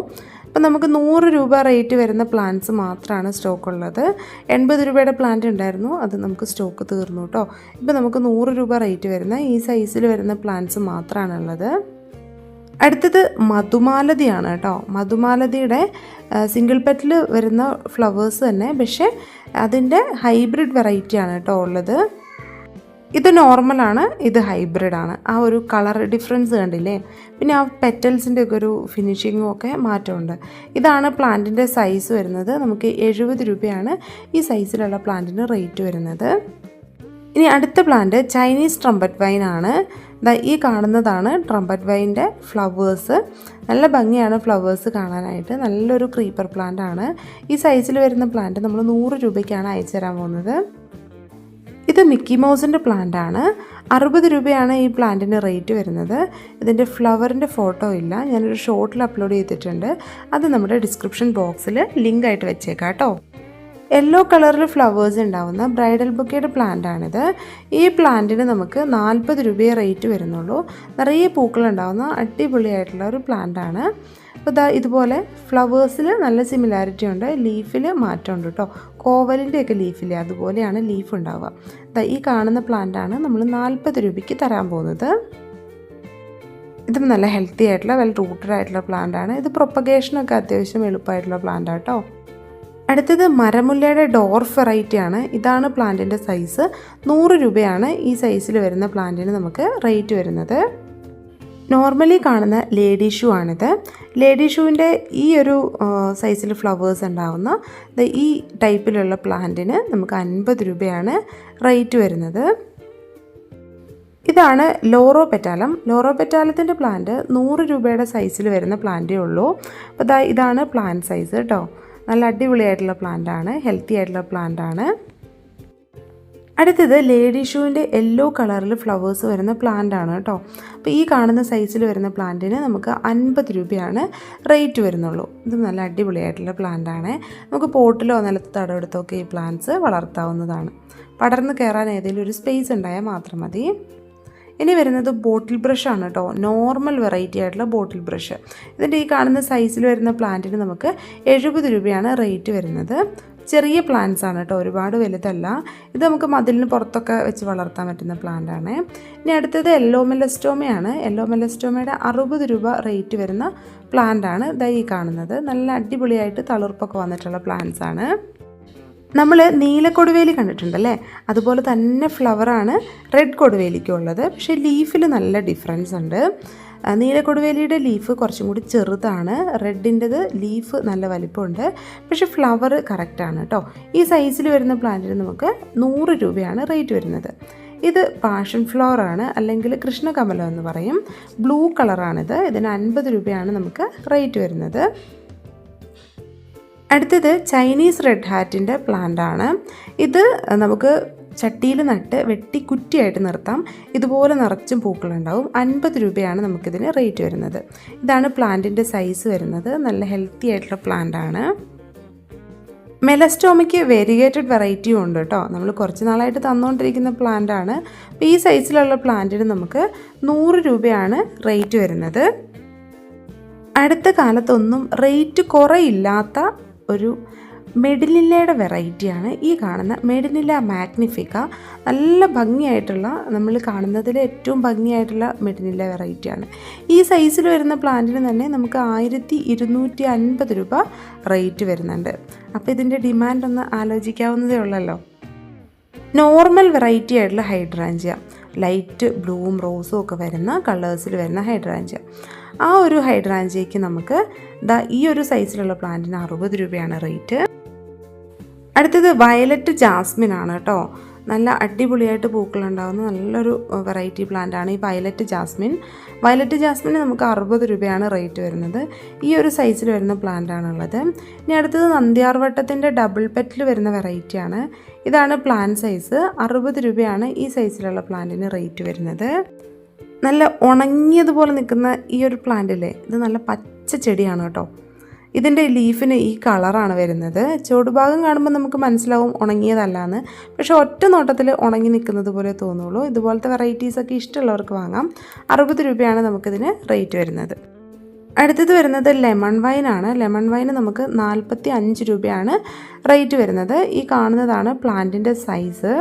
ഇപ്പം നമുക്ക് 100 രൂപ റേറ്റ് വരുന്ന പ്ലാന്റ്സ് മാത്രമാണ് സ്റ്റോക്ക് ഉള്ളത്. 80 രൂപയുടെ പ്ലാന്റ് ഉണ്ടായിരുന്നു, അത് നമുക്ക് സ്റ്റോക്ക് തീർന്നു കേട്ടോ. ഇപ്പം നമുക്ക് 100 രൂപ റേറ്റ് വരുന്ന ഈ സൈസിൽ വരുന്ന പ്ലാന്റ്സ് മാത്രമാണുള്ളത്. അടുത്തത് മധുമാലതിയാണ് കേട്ടോ. മധുമാലതിയുടെ സിംഗിൾ പെറ്റിൽ വരുന്ന ഫ്ലവേഴ്സ് തന്നെ, പക്ഷേ അതിൻ്റെ ഹൈബ്രിഡ് വെറൈറ്റിയാണ് കേട്ടോ ഉള്ളത്. ഇത് നോർമലാണ്, ഇത് ഹൈബ്രിഡാണ്. ആ ഒരു കളർ ഡിഫറൻസ് കണ്ടില്ലേ? പിന്നെ ആ പെറ്റൽസിൻ്റെ ഒക്കെ ഒരു ഫിനിഷിങ്ങും ഒക്കെ മാറ്റമുണ്ട്. ഇതാണ് പ്ലാന്റിൻ്റെ സൈസ് വരുന്നത്. നമുക്ക് 70 രൂപയാണ് ഈ സൈസിലുള്ള പ്ലാന്റിന് റേറ്റ് വരുന്നത്. ഇനി അടുത്ത പ്ലാന്റ് ചൈനീസ് ട്രംപറ്റ് വൈൻ ആണ്. ഈ കാണുന്നതാണ് ട്രംപറ്റ് വൈൻ്റെ ഫ്ലവേഴ്സ്. നല്ല ഭംഗിയാണ് ഫ്ലവേഴ്സ് കാണാനായിട്ട്. നല്ലൊരു ക്രീപ്പർ പ്ലാന്റ് ആണ്. ഈ സൈസിൽ വരുന്ന പ്ലാന്റ് നമ്മൾ 100 രൂപയ്ക്കാണ് അയച്ചു തരാൻ പോകുന്നത്. ഇത് മിക്കി മൗസിൻ്റെ പ്ലാന്റ് ആണ്. 60 രൂപയാണ് ഈ പ്ലാന്റിന് റേറ്റ് വരുന്നത്. ഇതിൻ്റെ ഫ്ലവറിൻ്റെ ഫോട്ടോ ഇല്ല, ഞാനൊരു ഷോർട്ടിൽ അപ്ലോഡ് ചെയ്തിട്ടുണ്ട്. അത് നമ്മുടെ ഡിസ്ക്രിപ്ഷൻ ബോക്സിൽ ലിങ്ക് ആയിട്ട് വെച്ചേക്കാം കേട്ടോ. യെല്ലോ കളറിൽ ഫ്ലവേഴ്സ് ഉണ്ടാവുന്ന ബ്രൈഡൽ ബൊക്കയുടെ പ്ലാന്റ് ആണിത്. ഈ പ്ലാന്റിന് നമുക്ക് 40 രൂപയെ റേറ്റ് വരുന്നുള്ളൂ. നിറയെ പൂക്കളുണ്ടാവുന്ന അടിപൊളിയായിട്ടുള്ള ഒരു പ്ലാന്റ് ആണ്. അപ്പോൾ ഇതുപോലെ ഫ്ലവേഴ്സിൽ നല്ല സിമിലാരിറ്റി ഉണ്ട്, ലീഫിൽ മാറ്റമുണ്ട് കേട്ടോ. കോവലിൻ്റെയൊക്കെ ലീഫില്ലേ, അതുപോലെയാണ് ലീഫ് ഉണ്ടാവുക. ഈ കാണുന്ന പ്ലാന്റാണ് നമ്മൾ 40 രൂപയ്ക്ക് തരാൻ പോകുന്നത്. ഇതും നല്ല ഹെൽത്തി ആയിട്ടുള്ള വെൽ റൂട്ടഡ് ആയിട്ടുള്ള പ്ലാന്റ് ആണ്. ഇത് പ്രൊപ്പഗേഷനൊക്കെ അത്യാവശ്യം എളുപ്പമായിട്ടുള്ള പ്ലാന്റ് കേട്ടോ. അടുത്തത് മരമുല്ലയുടെ ഡോർഫ് വെറൈറ്റി ആണ്. ഇതാണ് പ്ലാന്റിൻ്റെ സൈസ്. 100 രൂപയാണ് ഈ സൈസിൽ വരുന്ന പ്ലാന്റിന് നമുക്ക് റേറ്റ് വരുന്നത്. നോർമലി കാണുന്ന ലേഡി ഷൂ ആണിത്. ലേഡി ഷൂവിൻ്റെ ഈ ഒരു സൈസിൽ ഫ്ലവേഴ്സ് ഉണ്ടാവുന്ന ഈ ടൈപ്പിലുള്ള പ്ലാന്റിന് നമുക്ക് 50 രൂപയാണ് റേറ്റ് വരുന്നത്. ഇതാണ് ലോറോ പെറ്റാലം. ലോറോ പെറ്റാലത്തിൻ്റെ പ്ലാന്റ് 100 രൂപയുടെ സൈസിൽ വരുന്ന പ്ലാന്റേ ഉള്ളൂ. അപ്പോൾ ഇതാണ് പ്ലാന്റ് സൈസ് കേട്ടോ. നല്ല അടിപൊളിയായിട്ടുള്ള പ്ലാന്റ് ആണ്, ഹെൽത്തി ആയിട്ടുള്ള പ്ലാന്റ് ആണ്. അടുത്തത് ലേഡി ഷൂവിൻ്റെ യെല്ലോ കളറിൽ ഫ്ലവേഴ്സ് വരുന്ന പ്ലാന്റ് ആണ് കേട്ടോ. അപ്പോൾ ഈ കാണുന്ന സൈസിൽ വരുന്ന പ്ലാന്റിന് നമുക്ക് 50 രൂപയാണ് റേറ്റ് വരുന്നുള്ളൂ. ഇത് നല്ല അടിപൊളിയായിട്ടുള്ള പ്ലാന്റ് ആണ്. നമുക്ക് പോട്ടിലോ നിലത്ത് തടവെടുത്തൊക്കെ ഈ പ്ലാന്റ്സ് വളർത്താവുന്നതാണ്. പടർന്ന് കയറാൻ ഏതെങ്കിലും ഒരു സ്പേസ് ഉണ്ടായാൽ മാത്രം മതി. ഇനി വരുന്നത് ബോട്ടിൽ ബ്രഷാണ് കേട്ടോ. നോർമൽ വെറൈറ്റി ആയിട്ടുള്ള ബോട്ടിൽ ബ്രഷ്. ഇതിൻ്റെ ഈ കാണുന്ന സൈസിൽ വരുന്ന പ്ലാന്റിന് നമുക്ക് 70 രൂപയാണ് റേറ്റ് വരുന്നത്. ചെറിയ പ്ലാന്റ്സ് ആണ് കേട്ടോ, ഒരുപാട് വലുതല്ല. ഇത് നമുക്ക് മതിലിന് പുറത്തൊക്കെ വെച്ച് വളർത്താൻ പറ്റുന്ന പ്ലാന്റ് ആണ്. ഇനി അടുത്തത് യെല്ലോ മെലസ്റ്റോമയാണ്. യെല്ലോ മെലസ്റ്റോമയുടെ 60 രൂപ റേറ്റ് വരുന്ന പ്ലാന്റ് ആണ് ഈ കാണുന്നത്. നല്ല അടിപൊളിയായിട്ട് തളിർപ്പൊക്കെ വന്നിട്ടുള്ള പ്ലാന്റ്സ് ആണ്. നമ്മൾ നീലക്കൊടുവേലി കണ്ടിട്ടുണ്ടല്ലേ, അതുപോലെ തന്നെ ഫ്ലവറാണ് റെഡ് കൊടുവേലിക്കും ഉള്ളത്. പക്ഷേ ലീഫിൽ നല്ല ഡിഫറൻസ് ഉണ്ട്. നീലക്കൊടുവേലിയുടെ ലീഫ് കുറച്ചും കൂടി ചെറുതാണ്, റെഡിൻ്റെത് ലീഫ് നല്ല വലിപ്പമുണ്ട്. പക്ഷേ ഫ്ലവർ കറക്റ്റാണ് കേട്ടോ. ഈ സൈസിൽ വരുന്ന പ്ലാന്റിന് നമുക്ക് 100 രൂപയാണ് റേറ്റ് വരുന്നത്. ഇത് പാഷൻ ഫ്ലവർ ആണ്, അല്ലെങ്കിൽ കൃഷ്ണകമലം എന്ന് പറയും. ബ്ലൂ കളറാണിത്. ഇതിന് 50 രൂപയാണ് നമുക്ക് റേറ്റ് വരുന്നത്. അടുത്തത് ചൈനീസ് റെഡ് ഹാറ്റിൻ്റെ പ്ലാന്റ് ആണ്. ഇത് നമുക്ക് ചട്ടിയിൽ നട്ട് വെട്ടി കുറ്റിയായിട്ട് നിർത്താം. ഇതുപോലെ നിറച്ചും പൂക്കളുണ്ടാവും. 50 രൂപയാണ് നമുക്കിതിന് റേറ്റ് വരുന്നത്. ഇതാണ് പ്ലാന്റിൻ്റെ സൈസ് വരുന്നത്. നല്ല ഹെൽത്തി ആയിട്ടുള്ള പ്ലാന്റ് ആണ്. മെലസ്റ്റോമയ്ക്ക് വേരിഗേറ്റഡ് വെറൈറ്റിയും ഉണ്ട് കേട്ടോ. നമ്മൾ കുറച്ച് നാളായിട്ട് തന്നുകൊണ്ടിരിക്കുന്ന പ്ലാന്റ് ആണ്. അപ്പോൾ ഈ സൈസിലുള്ള പ്ലാന്റിന് നമുക്ക് 100 രൂപയാണ് റേറ്റ് വരുന്നത്. അടുത്ത കാലത്തൊന്നും റേറ്റ് കുറയില്ലാത്ത ഒരു മെഡിനില്ലയുടെ വെറൈറ്റിയാണ് ഈ കാണുന്ന മെഡിനില്ല മാഗ്നിഫിക്ക. നല്ല ഭംഗിയായിട്ടുള്ള, നമ്മൾ കാണുന്നതിൽ ഏറ്റവും ഭംഗിയായിട്ടുള്ള മെഡിനില്ല വെറൈറ്റിയാണ്. ഈ സൈസിൽ വരുന്ന പ്ലാന്റിന് തന്നെ നമുക്ക് 1250 രൂപ റേറ്റ് വരുന്നുണ്ട്. അപ്പോൾ ഇതിൻ്റെ ഡിമാൻഡ് ഒന്ന് ആലോചിക്കാവുന്നതേ ഉള്ളല്ലോ. നോർമൽ വെറൈറ്റി ആയിട്ടുള്ള ഹൈഡ്രാഞ്ചിയ, ലൈറ്റ് ബ്ലൂവും റോസും ഒക്കെ വരുന്ന കളേഴ്സിൽ വരുന്ന ഹൈഡ്രാഞ്ചിയ. ആ ഒരു ഹൈഡ്രാഞ്ചിയയ്ക്ക് നമുക്ക് ഈ ഒരു സൈസിലുള്ള പ്ലാന്റിന് 60 രൂപയാണ് റേറ്റ്. അടുത്തത് വയലറ്റ് ജാസ്മിൻ ആണ് കേട്ടോ. നല്ല അടിപൊളിയായിട്ട് പൂക്കളുണ്ടാകുന്ന നല്ലൊരു വെറൈറ്റി പ്ലാന്റ് ആണ് ഈ വയലറ്റ് ജാസ്മിൻ. വയലറ്റ് ജാസ്മിന് നമുക്ക് 60 രൂപയാണ് റേറ്റ് വരുന്നത്. ഈ ഒരു സൈസിൽ വരുന്ന പ്ലാന്റ് ആണുള്ളത്. ഇനി അടുത്തത് നന്ദ്യാർവട്ടത്തിൻ്റെ ഡബിൾ പെറ്റിൽ വരുന്ന വെറൈറ്റിയാണ്. ഇതാണ് പ്ലാന്റ് സൈസ്. 60 രൂപയാണ് ഈ സൈസിലുള്ള പ്ലാന്റിന് റേറ്റ് വരുന്നത്. നല്ല ഉണങ്ങിയതുപോലെ നിൽക്കുന്ന ഈ ഒരു പ്ലാന്റില്ലേ, ഇത് നല്ല പച്ച ചെടിയാണ് കേട്ടോ. ഇതിൻ്റെ ലീഫിന് ഈ കളറാണ് വരുന്നത്. ചുവടുഭാഗം കാണുമ്പോൾ നമുക്ക് മനസ്സിലാവും ഉണങ്ങിയതല്ലാന്ന്. പക്ഷേ ഒറ്റ നോട്ടത്തിൽ ഉണങ്ങി നിൽക്കുന്നത് പോലെ തോന്നുള്ളൂ. ഇതുപോലത്തെ വെറൈറ്റീസൊക്കെ ഇഷ്ടമുള്ളവർക്ക് വാങ്ങാം. 60 രൂപയാണ് നമുക്കിതിന് റേറ്റ് വരുന്നത്. അടുത്തത് വരുന്നത് ലെമൺ വൈനാണ്. ലെമൺ വൈന് നമുക്ക് 45 രൂപയാണ് റേറ്റ് വരുന്നത്. ഈ കാണുന്നതാണ് പ്ലാന്റിൻ്റെ സൈസ്.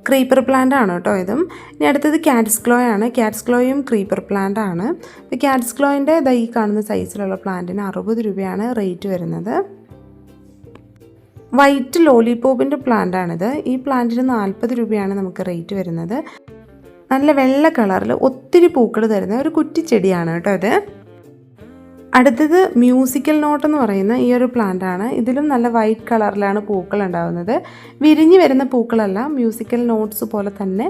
ക്രീപ്പർ പ്ലാന്റ് ആണ് കേട്ടോ ഇതും. ഇനി അടുത്തത് ക്യാറ്റ്സ് ഗ്ലോ ആണ്. ക്യാറ്റ്സ് ഗ്ലോയും ക്രീപ്പർ പ്ലാന്റ് ആണ്. ഇപ്പോൾ ക്യാറ്റ്സ് ഗ്ലോയിൻ്റെ ഈ കാണുന്ന സൈസിലുള്ള പ്ലാന്റിന് 60 രൂപയാണ് റേറ്റ് വരുന്നത്. വൈറ്റ് ലോലിപോപ്പിൻ്റെ പ്ലാന്റ് ആണിത്. ഈ പ്ലാന്റിന് 40 രൂപയാണ് നമുക്ക് റേറ്റ് വരുന്നത്. നല്ല വെള്ള കളറിൽ ഒത്തിരി പൂക്കൾ തരുന്ന ഒരു കുറ്റിച്ചെടിയാണ് കേട്ടോ ഇത്. അടുത്തത് മ്യൂസിക്കൽ നോട്ട് എന്ന് പറയുന്ന ഈ ഒരു പ്ലാന്റ് ആണ്. ഇതിലും നല്ല വൈറ്റ് കളറിലാണ് പൂക്കൾ ഉണ്ടാകുന്നത്. വിരിഞ്ഞ് വരുന്ന പൂക്കളല്ല, മ്യൂസിക്കൽ നോട്ട്സ് പോലെ തന്നെ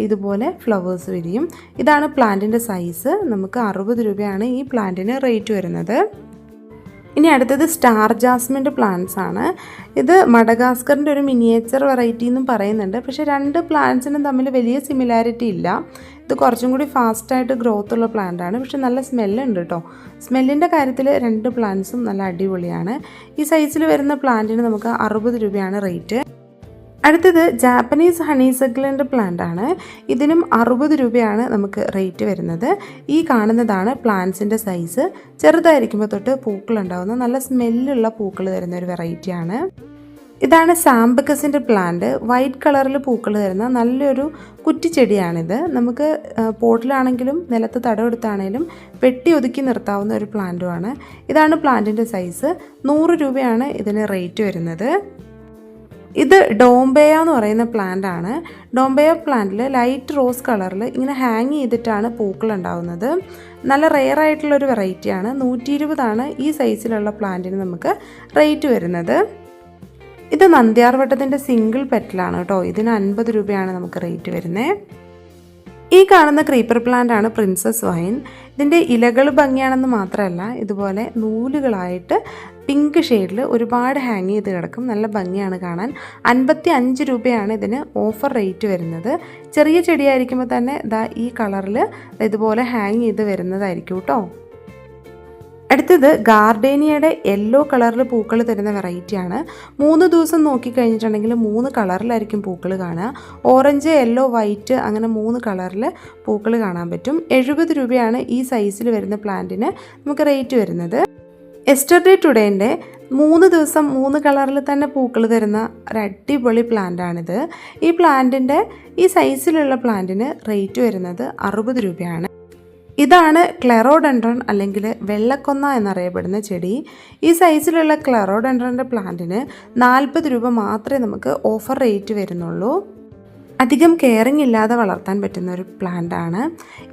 ഇതുപോലെ ഫ്ലവേഴ്സ് വിരിയും. ഇതാണ് പ്ലാന്റിൻ്റെ സൈസ്. നമുക്ക് 60 രൂപയാണ് ഈ പ്ലാന്റിന് റേറ്റ് വരുന്നത്. ഇനി അടുത്തത് സ്റ്റാർ ജാസ്മിൻ്റെ പ്ലാന്റ്സ് ആണ്. ഇത് മഡഗാസ്കറിൻ്റെ ഒരു മിനിയേച്ചർ വെറൈറ്റി എന്നും പറയുന്നുണ്ട്. പക്ഷേ രണ്ട് പ്ലാന്റ്സിനും തമ്മിൽ വലിയ സിമിലാരിറ്റി ഇല്ല. ഇത് കുറച്ചും കൂടി ഫാസ്റ്റായിട്ട് ഗ്രോത്ത് ഉള്ള പ്ലാന്റ് ആണ്. പക്ഷെ നല്ല സ്മെല്ലുണ്ട് കേട്ടോ. സ്മെല്ലിൻ്റെ കാര്യത്തിൽ രണ്ട് പ്ലാന്റ്സും നല്ല അടിപൊളിയാണ്. ഈ സൈസിൽ വരുന്ന പ്ലാന്റിന് നമുക്ക് 60 രൂപയാണ് റേറ്റ്. അടുത്തത് ജാപ്പനീസ് ഹണീസക്കിളിൻ്റെ പ്ലാന്റ് ആണ്. ഇതിനും 60 രൂപയാണ് നമുക്ക് റേറ്റ് വരുന്നത്. ഈ കാണുന്നതാണ് പ്ലാന്റ്സിൻ്റെ സൈസ്. ചെറുതായിരിക്കുമ്പോൾ തൊട്ട് പൂക്കളുണ്ടാകുന്ന നല്ല സ്മെല്ലുള്ള പൂക്കൾ തരുന്ന ഒരു വെറൈറ്റിയാണ്. ഇതാണ് സാംബക്കസിൻ്റെ പ്ലാന്റ്. വൈറ്റ് കളറിൽ പൂക്കൾ തരുന്ന നല്ലൊരു കുറ്റിച്ചെടിയാണിത്. നമുക്ക് പോട്ടിലാണെങ്കിലും നിലത്ത് തടമെടുത്താണെങ്കിലും വെട്ടി ഒതുക്കി നിർത്താവുന്ന ഒരു പ്ലാന്റുമാണ്. ഇതാണ് പ്ലാന്റിൻ്റെ സൈസ്. 100 രൂപയാണ് ഇതിന് റേറ്റ് വരുന്നത്. ഇത് ഡോംബെയ എന്ന് പറയുന്ന പ്ലാന്റ് ആണ്. ഡോംബെയ പ്ലാന്റിൽ ലൈറ്റ് റോസ് കളറിൽ ഇങ്ങനെ ഹാങ് ചെയ്തിട്ടാണ് പൂക്കൾ ഉണ്ടാകുന്നത്. നല്ല റെയർ ആയിട്ടുള്ളൊരു വെറൈറ്റിയാണ്. 120 ഈ സൈസിലുള്ള പ്ലാന്റിന് നമുക്ക് റേറ്റ് വരുന്നത്. ഇത് നന്ദ്യാർവട്ടത്തിൻ്റെ സിംഗിൾ പെറ്റലാണ് കേട്ടോ. ഇതിന് 50 രൂപയാണ് നമുക്ക് റേറ്റ് വരുന്നത്. ഈ കാണുന്ന ക്രീപ്പർ പ്ലാന്റ് ആണ് പ്രിൻസസ് വൈൻ. ഇതിൻ്റെ ഇലകൾ ഭംഗിയാണെന്ന് മാത്രമല്ല, ഇതുപോലെ നൂലുകളായിട്ട് പിങ്ക് ഷെയ്ഡിൽ ഒരുപാട് ഹാങ് ചെയ്ത് കിടക്കും. നല്ല ഭംഗിയാണ് കാണാൻ. 55 രൂപയാണ് ഇതിന് ഓഫർ റേറ്റ് വരുന്നത്. ചെറിയ ചെടിയായിരിക്കുമ്പോൾ തന്നെ ഈ കളറിൽ ഇതുപോലെ ഹാങ് ചെയ്ത് വരുന്നതായിരിക്കും കേട്ടോ. അടുത്തത് ഗാർഡേനിയയുടെ യെല്ലോ കളറിൽ പൂക്കൾ തരുന്ന വെറൈറ്റിയാണ്. 3 ദിവസം നോക്കിക്കഴിഞ്ഞിട്ടുണ്ടെങ്കിൽ 3 കളറിലായിരിക്കും പൂക്കൾ കാണുക. ഓറഞ്ച്, യെല്ലോ, വൈറ്റ് അങ്ങനെ 3 കളറിൽ പൂക്കൾ കാണാൻ പറ്റും. 70 രൂപയാണ് ഈ സൈസിൽ വരുന്ന പ്ലാന്റിന് നമുക്ക് റേറ്റ് വരുന്നത്. യെസ്റ്റർഡേ ടുഡേൻ്റെ 3 ദിവസം 3 കളറിൽ തന്നെ പൂക്കൾ തരുന്ന ഒരു അടിപൊളി പ്ലാന്റാണിത്. ഈ പ്ലാന്റിൻ്റെ ഈ സൈസിലുള്ള പ്ലാന്റിന് റേറ്റ് വരുന്നത് 60 രൂപയാണ്. ഇതാണ് ക്ലെറോഡെൻഡ്രൺ അല്ലെങ്കിൽ വെള്ളക്കൊന്ന എന്നറിയപ്പെടുന്ന ചെടി. ഈ സൈസിലുള്ള ക്ലെറോഡെൻഡ്രൻ്റെ പ്ലാന്റിന് 40 രൂപ മാത്രമേ നമുക്ക് ഓഫർ റേറ്റ് വരുന്നുള്ളൂ. അധികം കെയറിങ് ഇല്ലാതെ വളർത്താൻ പറ്റുന്ന ഒരു പ്ലാന്റാണ്.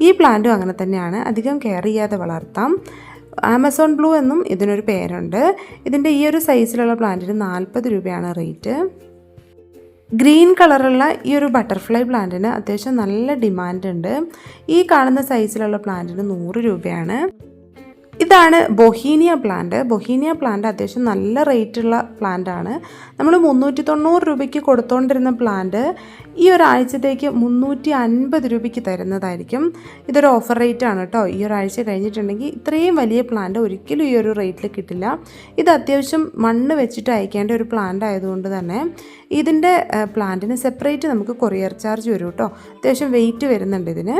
ഈ പ്ലാന്റും അങ്ങനെ തന്നെയാണ്. അധികം കെയർ ചെയ്യാതെ വളർത്താം. ആമസോൺ ബ്ലൂ എന്നും ഇതിനൊരു പേരുണ്ട്. ഇതിൻ്റെ ഈ ഒരു സൈസിലുള്ള പ്ലാന്റിന് 40 രൂപയാണ് റേറ്റ്. ഗ്രീൻ കളറുള്ള ഈ ഒരു ബട്ടർഫ്ലൈ പ്ലാന്റിന് അത്യാവശ്യം നല്ല ഡിമാൻഡ് ഉണ്ട്. ഈ കാണുന്ന സൈസിലുള്ള പ്ലാന്റിന് 100 രൂപയാണ്. ഇതാണ് ബൊഹീനിയ പ്ലാന്റ്. ബൊഹീനിയ പ്ലാന്റ് അത്യാവശ്യം നല്ല റേറ്റുള്ള പ്ലാന്റ് ആണ്. നമ്മൾ 390 രൂപയ്ക്ക് കൊടുത്തുകൊണ്ടിരുന്ന പ്ലാന്റ് ഈ ഒരാഴ്ചത്തേക്ക് 350 രൂപയ്ക്ക് തരുന്നതായിരിക്കും. ഇതൊരു ഓഫർ റേറ്റ് ആണ് കേട്ടോ. ഈ ഒരാഴ്ച കഴിഞ്ഞിട്ടുണ്ടെങ്കിൽ ഇത്രയും വലിയ പ്ലാന്റ് ഒരിക്കലും ഈ ഒരു റേറ്റിൽ കിട്ടില്ല. ഇത് അത്യാവശ്യം മണ്ണ് വെച്ചിട്ട് അയക്കേണ്ട ഒരു പ്ലാന്റ് ആയതുകൊണ്ട് തന്നെ ഇതിൻ്റെ പ്ലാന്റിന് സെപ്പറേറ്റ് നമുക്ക് കൊറിയർ ചാർജ് വരും കേട്ടോ. അത്യാവശ്യം വെയിറ്റ് വരുന്നുണ്ട് ഇതിന്.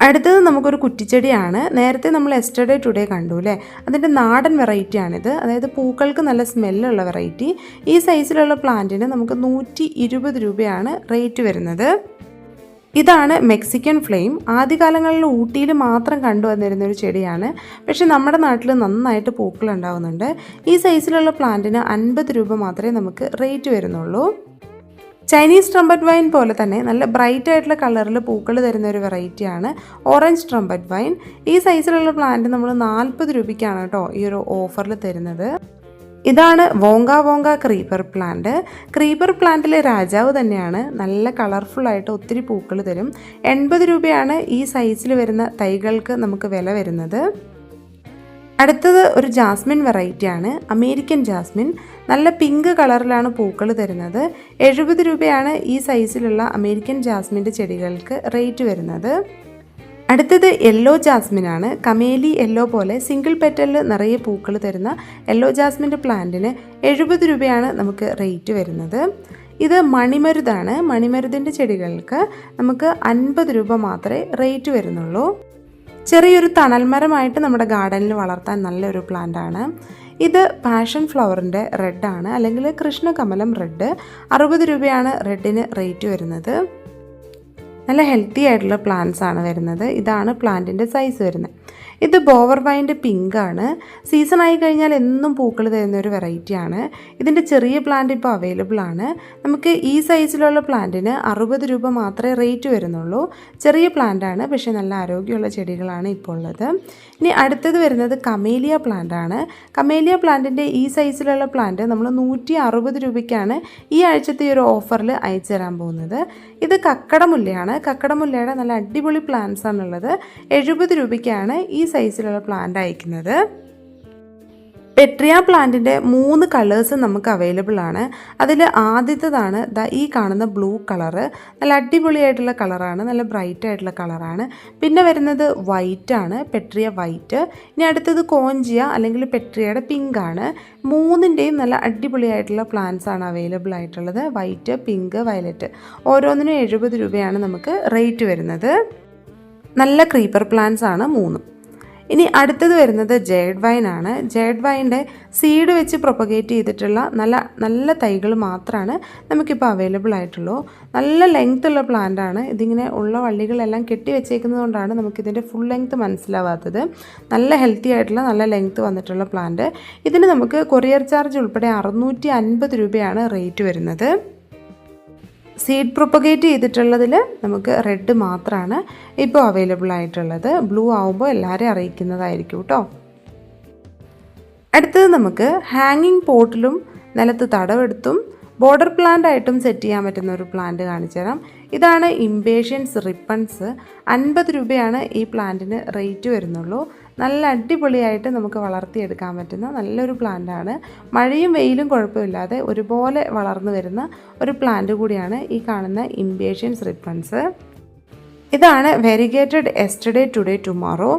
അടുത്തത് നമുക്കൊരു കുറ്റിച്ചെടിയാണ്. നേരത്തെ നമ്മൾ യെസ്റ്റർഡേ ടുഡേ കണ്ടു അല്ലേ, അതിൻ്റെ നാടൻ വെറൈറ്റിയാണിത്. അതായത് പൂക്കൾക്ക് നല്ല സ്മെല്ലുള്ള വെറൈറ്റി. ഈ സൈസിലുള്ള പ്ലാന്റിന് നമുക്ക് 120 രൂപയാണ് റേറ്റ് വരുന്നത്. ഇതാണ് മെക്സിക്കൻ ഫ്ലെയിം. ആദ്യകാലങ്ങളിൽ ഊട്ടിയിൽ മാത്രം കണ്ടുവന്നിരുന്ന ഒരു ചെടിയാണ്. പക്ഷേ നമ്മുടെ നാട്ടിൽ നന്നായിട്ട് പൂക്കൾ ഉണ്ടാകുന്നുണ്ട്. ഈ സൈസിലുള്ള പ്ലാന്റിന് 50 രൂപ മാത്രമേ നമുക്ക് റേറ്റ് വരുന്നുള്ളൂ. ചൈനീസ് ട്രംപറ്റ് വൈൻ പോലെ തന്നെ നല്ല ബ്രൈറ്റ് ആയിട്ടുള്ള കളറിൽ പൂക്കൾ തരുന്ന ഒരു വെറൈറ്റിയാണ് ഓറഞ്ച് ട്രംപറ്റ് വൈൻ. ഈ സൈസിലുള്ള പ്ലാന്റ് നമ്മൾ 40 രൂപയ്ക്കാണ് കേട്ടോ ഈ ഒരു ഓഫറിൽ തരുന്നത്. ഇതാണ് വോങ്ക ക്രീപ്പർ പ്ലാന്റ്. ക്രീപ്പർ പ്ലാന്റിലെ രാജാവ് തന്നെയാണ്. നല്ല കളർഫുള്ളായിട്ട് ഒത്തിരി പൂക്കൾ തരും. 80 രൂപയാണ് ഈ സൈസിൽ വരുന്ന തൈകൾക്ക് നമുക്ക് വില വരുന്നത്. അടുത്തത് ഒരു ജാസ്മിൻ വെറൈറ്റിയാണ്, അമേരിക്കൻ ജാസ്മിൻ. നല്ല പിങ്ക് കളറിലാണ് പൂക്കൾ തരുന്നത്. 70 രൂപയാണ് ഈ സൈസിലുള്ള അമേരിക്കൻ ജാസ്മിൻ്റെ ചെടികൾക്ക് റേറ്റ് വരുന്നത്. അടുത്തത് യെല്ലോ ജാസ്മിനാണ്. കമേലി യെല്ലോ പോലെ സിംഗിൾ പെറ്റലിൽ നിറയെ പൂക്കൾ തരുന്ന യെല്ലോ ജാസ്മിൻ്റെ പ്ലാന്റിന് 70 രൂപയാണ് നമുക്ക് റേറ്റ് വരുന്നത്. ഇത് മണിമരുതാണ്. മണിമരുതിൻ്റെ ചെടികൾക്ക് നമുക്ക് 50 രൂപ മാത്രമേ റേറ്റ് വരുന്നുള്ളൂ. ചെറിയൊരു തണൽമരമായിട്ട് നമ്മുടെ ഗാർഡനിൽ വളർത്താൻ നല്ലൊരു പ്ലാന്റാണ്. ഇത് പാഷൻ ഫ്ലവറിൻ്റെ റെഡാണ്, അല്ലെങ്കിൽ കൃഷ്ണകമലം റെഡ്. 60 രൂപയാണ് റെഡിന് റേറ്റ് വരുന്നത്. നല്ല ഹെൽത്തി ആയിട്ടുള്ള പ്ലാന്റ്സ് ആണ് വരുന്നത്. ഇതാണ് പ്ലാന്റിൻ്റെ സൈസ് വരുന്നത്. ഇത് ബോവർ വൈൻ്റെ പിങ്ക് ആണ്. സീസൺ ആയി കഴിഞ്ഞാൽ എന്നും പൂക്കൾ തരുന്ന ഒരു വെറൈറ്റിയാണ്. ഇതിൻ്റെ ചെറിയ പ്ലാന്റ് ഇപ്പോൾ അവൈലബിൾ ആണ്. നമുക്ക് ഈ സൈസിലുള്ള പ്ലാന്റിന് 60 രൂപ മാത്രമേ റേറ്റ് വരുന്നുള്ളൂ. ചെറിയ പ്ലാന്റ് ആണ്, പക്ഷേ നല്ല ആരോഗ്യമുള്ള ചെടികളാണ് ഇപ്പോൾ ഉള്ളത്. ഇനി അടുത്തത് വരുന്നത് കമേലിയ പ്ലാന്റ് ആണ്. കമേലിയ പ്ലാന്റിൻ്റെ ഈ സൈസിലുള്ള പ്ലാന്റ് നമ്മൾ 160 രൂപയ്ക്കാണ് ഈ ആഴ്ചത്തെ ഈ ഒരു ഓഫറിൽ അയച്ചു തരാൻ പോകുന്നത്. ഇത് കക്കടമുല്ലയാണ്. കക്കടമുല്ലയുടെ നല്ല അടിപൊളി പ്ലാന്റ്സ് ആണുള്ളത്. 70 രൂപയ്ക്കാണ് ഈ സൈസിലുള്ള പ്ലാന്റ് അയക്കുന്നത്. പെട്രിയ പ്ലാന്റിൻ്റെ 3 കളേഴ്സ് നമുക്ക് അവൈലബിൾ ആണ്. അതിൽ ആദ്യത്തേതാണ് ഈ കാണുന്ന ബ്ലൂ കളറ്. നല്ല അടിപൊളിയായിട്ടുള്ള കളറാണ്, നല്ല ബ്രൈറ്റ് ആയിട്ടുള്ള കളറാണ്. പിന്നെ വരുന്നത് വൈറ്റ് ആണ്, പെട്രിയ വൈറ്റ്. ഇനി അടുത്തത് കോഞ്ചിയ അല്ലെങ്കിൽ പെട്രിയയുടെ പിങ്ക് ആണ്. 3ൻ്റെയും നല്ല അടിപൊളിയായിട്ടുള്ള പ്ലാന്റ്സ് ആണ് അവൈലബിൾ ആയിട്ടുള്ളത്. White, pink, violet. ഓരോന്നിനും 70 രൂപയാണ് നമുക്ക് റേറ്റ് വരുന്നത്. നല്ല ക്രീപ്പർ പ്ലാന്റ്സ് ആണ് 3. ഇനി അടുത്തത് വരുന്നത് ജേഡ് വൈൻ ആണ്. ജേഡ് വൈൻ്റെ സീഡ് വെച്ച് പ്രൊപ്പഗേറ്റ് ചെയ്തിട്ടുള്ള നല്ല തൈകൾ മാത്രമാണ് നമുക്കിപ്പോൾ അവൈലബിൾ ആയിട്ടുള്ളൂ. നല്ല ലെങ്ത് ഉള്ള പ്ലാന്റ് ആണ്. ഇതിങ്ങനെ ഉള്ള വള്ളികളെല്ലാം കെട്ടി വെച്ചേക്കുന്നത് കൊണ്ടാണ് നമുക്കിതിൻ്റെ ഫുൾ ലെങ്ത് മനസ്സിലാവാത്തത്. നല്ല ഹെൽത്തി ആയിട്ടുള്ള നല്ല ലെങ്ത് വന്നിട്ടുള്ള പ്ലാന്റ്. ഇതിന് നമുക്ക് കൊറിയർ ചാർജ് ഉൾപ്പെടെ 650 രൂപയാണ് റേറ്റ് വരുന്നത്. സീഡ് പ്രൊപ്പഗേറ്റ് ചെയ്തിട്ടുള്ളതിൽ നമുക്ക് റെഡ് മാത്രമാണ് ഇപ്പോൾ അവൈലബിൾ ആയിട്ടുള്ളത്. ബ്ലൂ ആവുമ്പോൾ എല്ലാവരെയും അറിയിക്കുന്നതായിരിക്കും കേട്ടോ. അടുത്തത് നമുക്ക് ഹാങ്ങിങ് പോട്ടിലും നിലത്ത് തടവെടുത്തും ബോർഡർ പ്ലാന്റ് ആയിട്ടും സെറ്റ് ചെയ്യാൻ പറ്റുന്ന ഒരു പ്ലാന്റ് കാണിച്ചു തരാം. ഇതാണ് ഇംപേഷ്യൻസ് റിപ്പൺസ്. 50 രൂപയാണ് ഈ പ്ലാന്റിന് റേറ്റ് വരുന്നുള്ളൂ. നല്ല അടിപൊളിയായിട്ട് നമുക്ക് വളർത്തിയെടുക്കാൻ പറ്റുന്ന നല്ലൊരു പ്ലാന്റാണ്. മഴയും വെയിലും കുഴപ്പമില്ലാതെ ഒരുപോലെ വളർന്നു വരുന്ന ഒരു പ്ലാന്റ് കൂടിയാണ് ഈ കാണുന്ന ഇംപേഷ്യൻസ് റിപ്പൺസ്. ഇതാണ് വെരിഗേറ്റഡ് എസ്റ്റർഡേ ടുഡേ ടുമോറോ.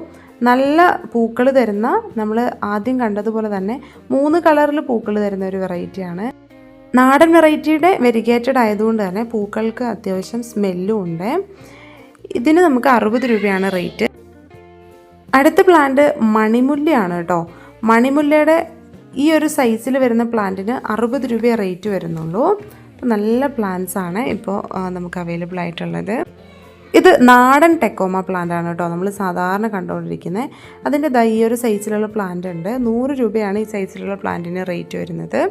നല്ല പൂക്കൾ തരുന്ന, നമ്മൾ ആദ്യം കണ്ടതുപോലെ തന്നെ 3 കളറിൽ പൂക്കൾ തരുന്ന ഒരു വെറൈറ്റിയാണ്. നാടൻ വെറൈറ്റിയുടെ വെരിഗേറ്റഡ് ആയതുകൊണ്ട് തന്നെ പൂക്കൾക്ക് അത്യാവശ്യം സ്മെല്ലും ഉണ്ട്. ഇതിന് നമുക്ക് 60 രൂപയാണ് റേറ്റ്. അടുത്ത പ്ലാന്റ് മണിമുല്ലയാണ് കേട്ടോ. മണിമുല്ലയുടെ ഈ ഒരു സൈസിൽ വരുന്ന പ്ലാന്റിന് 60 രൂപയെ റേറ്റ് വരുന്നുള്ളൂ. നല്ല പ്ലാന്റ്സ് ആണ് ഇപ്പോൾ നമുക്ക് അവൈലബിൾ ആയിട്ടുള്ളത്. ഇത് നാടൻ ടെക്കോമ പ്ലാന്റ് ആണ് കേട്ടോ, നമ്മൾ സാധാരണ കണ്ടുകൊണ്ടിരിക്കുന്നത്. അതിൻ്റെ ഈ ഒരു സൈസിലുള്ള പ്ലാന്റ് ഉണ്ട്. 100 രൂപയാണ് ഈ സൈസിലുള്ള പ്ലാന്റിന് റേറ്റ് വരുന്നത്.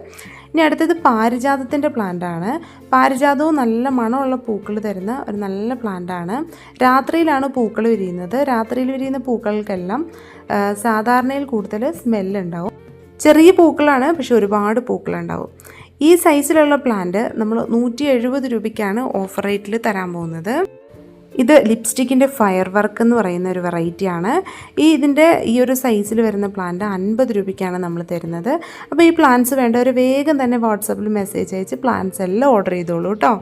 ഇനി അടുത്തത് പാരിജാതത്തിൻ്റെ പ്ലാന്റാണ്. പാരിജാതവും നല്ല മണമുള്ള പൂക്കൾ തരുന്ന ഒരു നല്ല പ്ലാന്റാണ്. രാത്രിയിലാണ് പൂക്കൾ വിരിയുന്നത്. രാത്രിയിൽ വിരിയുന്ന പൂക്കൾക്കെല്ലാം സാധാരണയിൽ കൂടുതൽ സ്മെല്ലുണ്ടാവും. ചെറിയ പൂക്കളാണ്, പക്ഷെ ഒരുപാട് പൂക്കളുണ്ടാവും. ഈ സൈസിലുള്ള പ്ലാന്റ് നമ്മൾ 170 രൂപയ്ക്കാണ് ഓഫർ റേറ്റിൽ തരാൻ പോകുന്നത്. ഇത് ലിപ്സ്റ്റിക്കിൻ്റെ ഫയർ വർക്ക് എന്ന് പറയുന്ന ഒരു വെറൈറ്റിയാണ്. ഇതിൻ്റെ ഈ ഒരു സൈസിൽ വരുന്ന പ്ലാന്റ് 50 രൂപയ്ക്കാണ് നമ്മൾ തരുന്നത്. അപ്പോൾ ഈ പ്ലാന്റ്സ് വേണ്ടവർ വേഗം തന്നെ വാട്സാപ്പിൽ മെസ്സേജ് അയച്ച് പ്ലാന്റ്സ് എല്ലാം ഓർഡർ ചെയ്തോളൂ കേട്ടോ.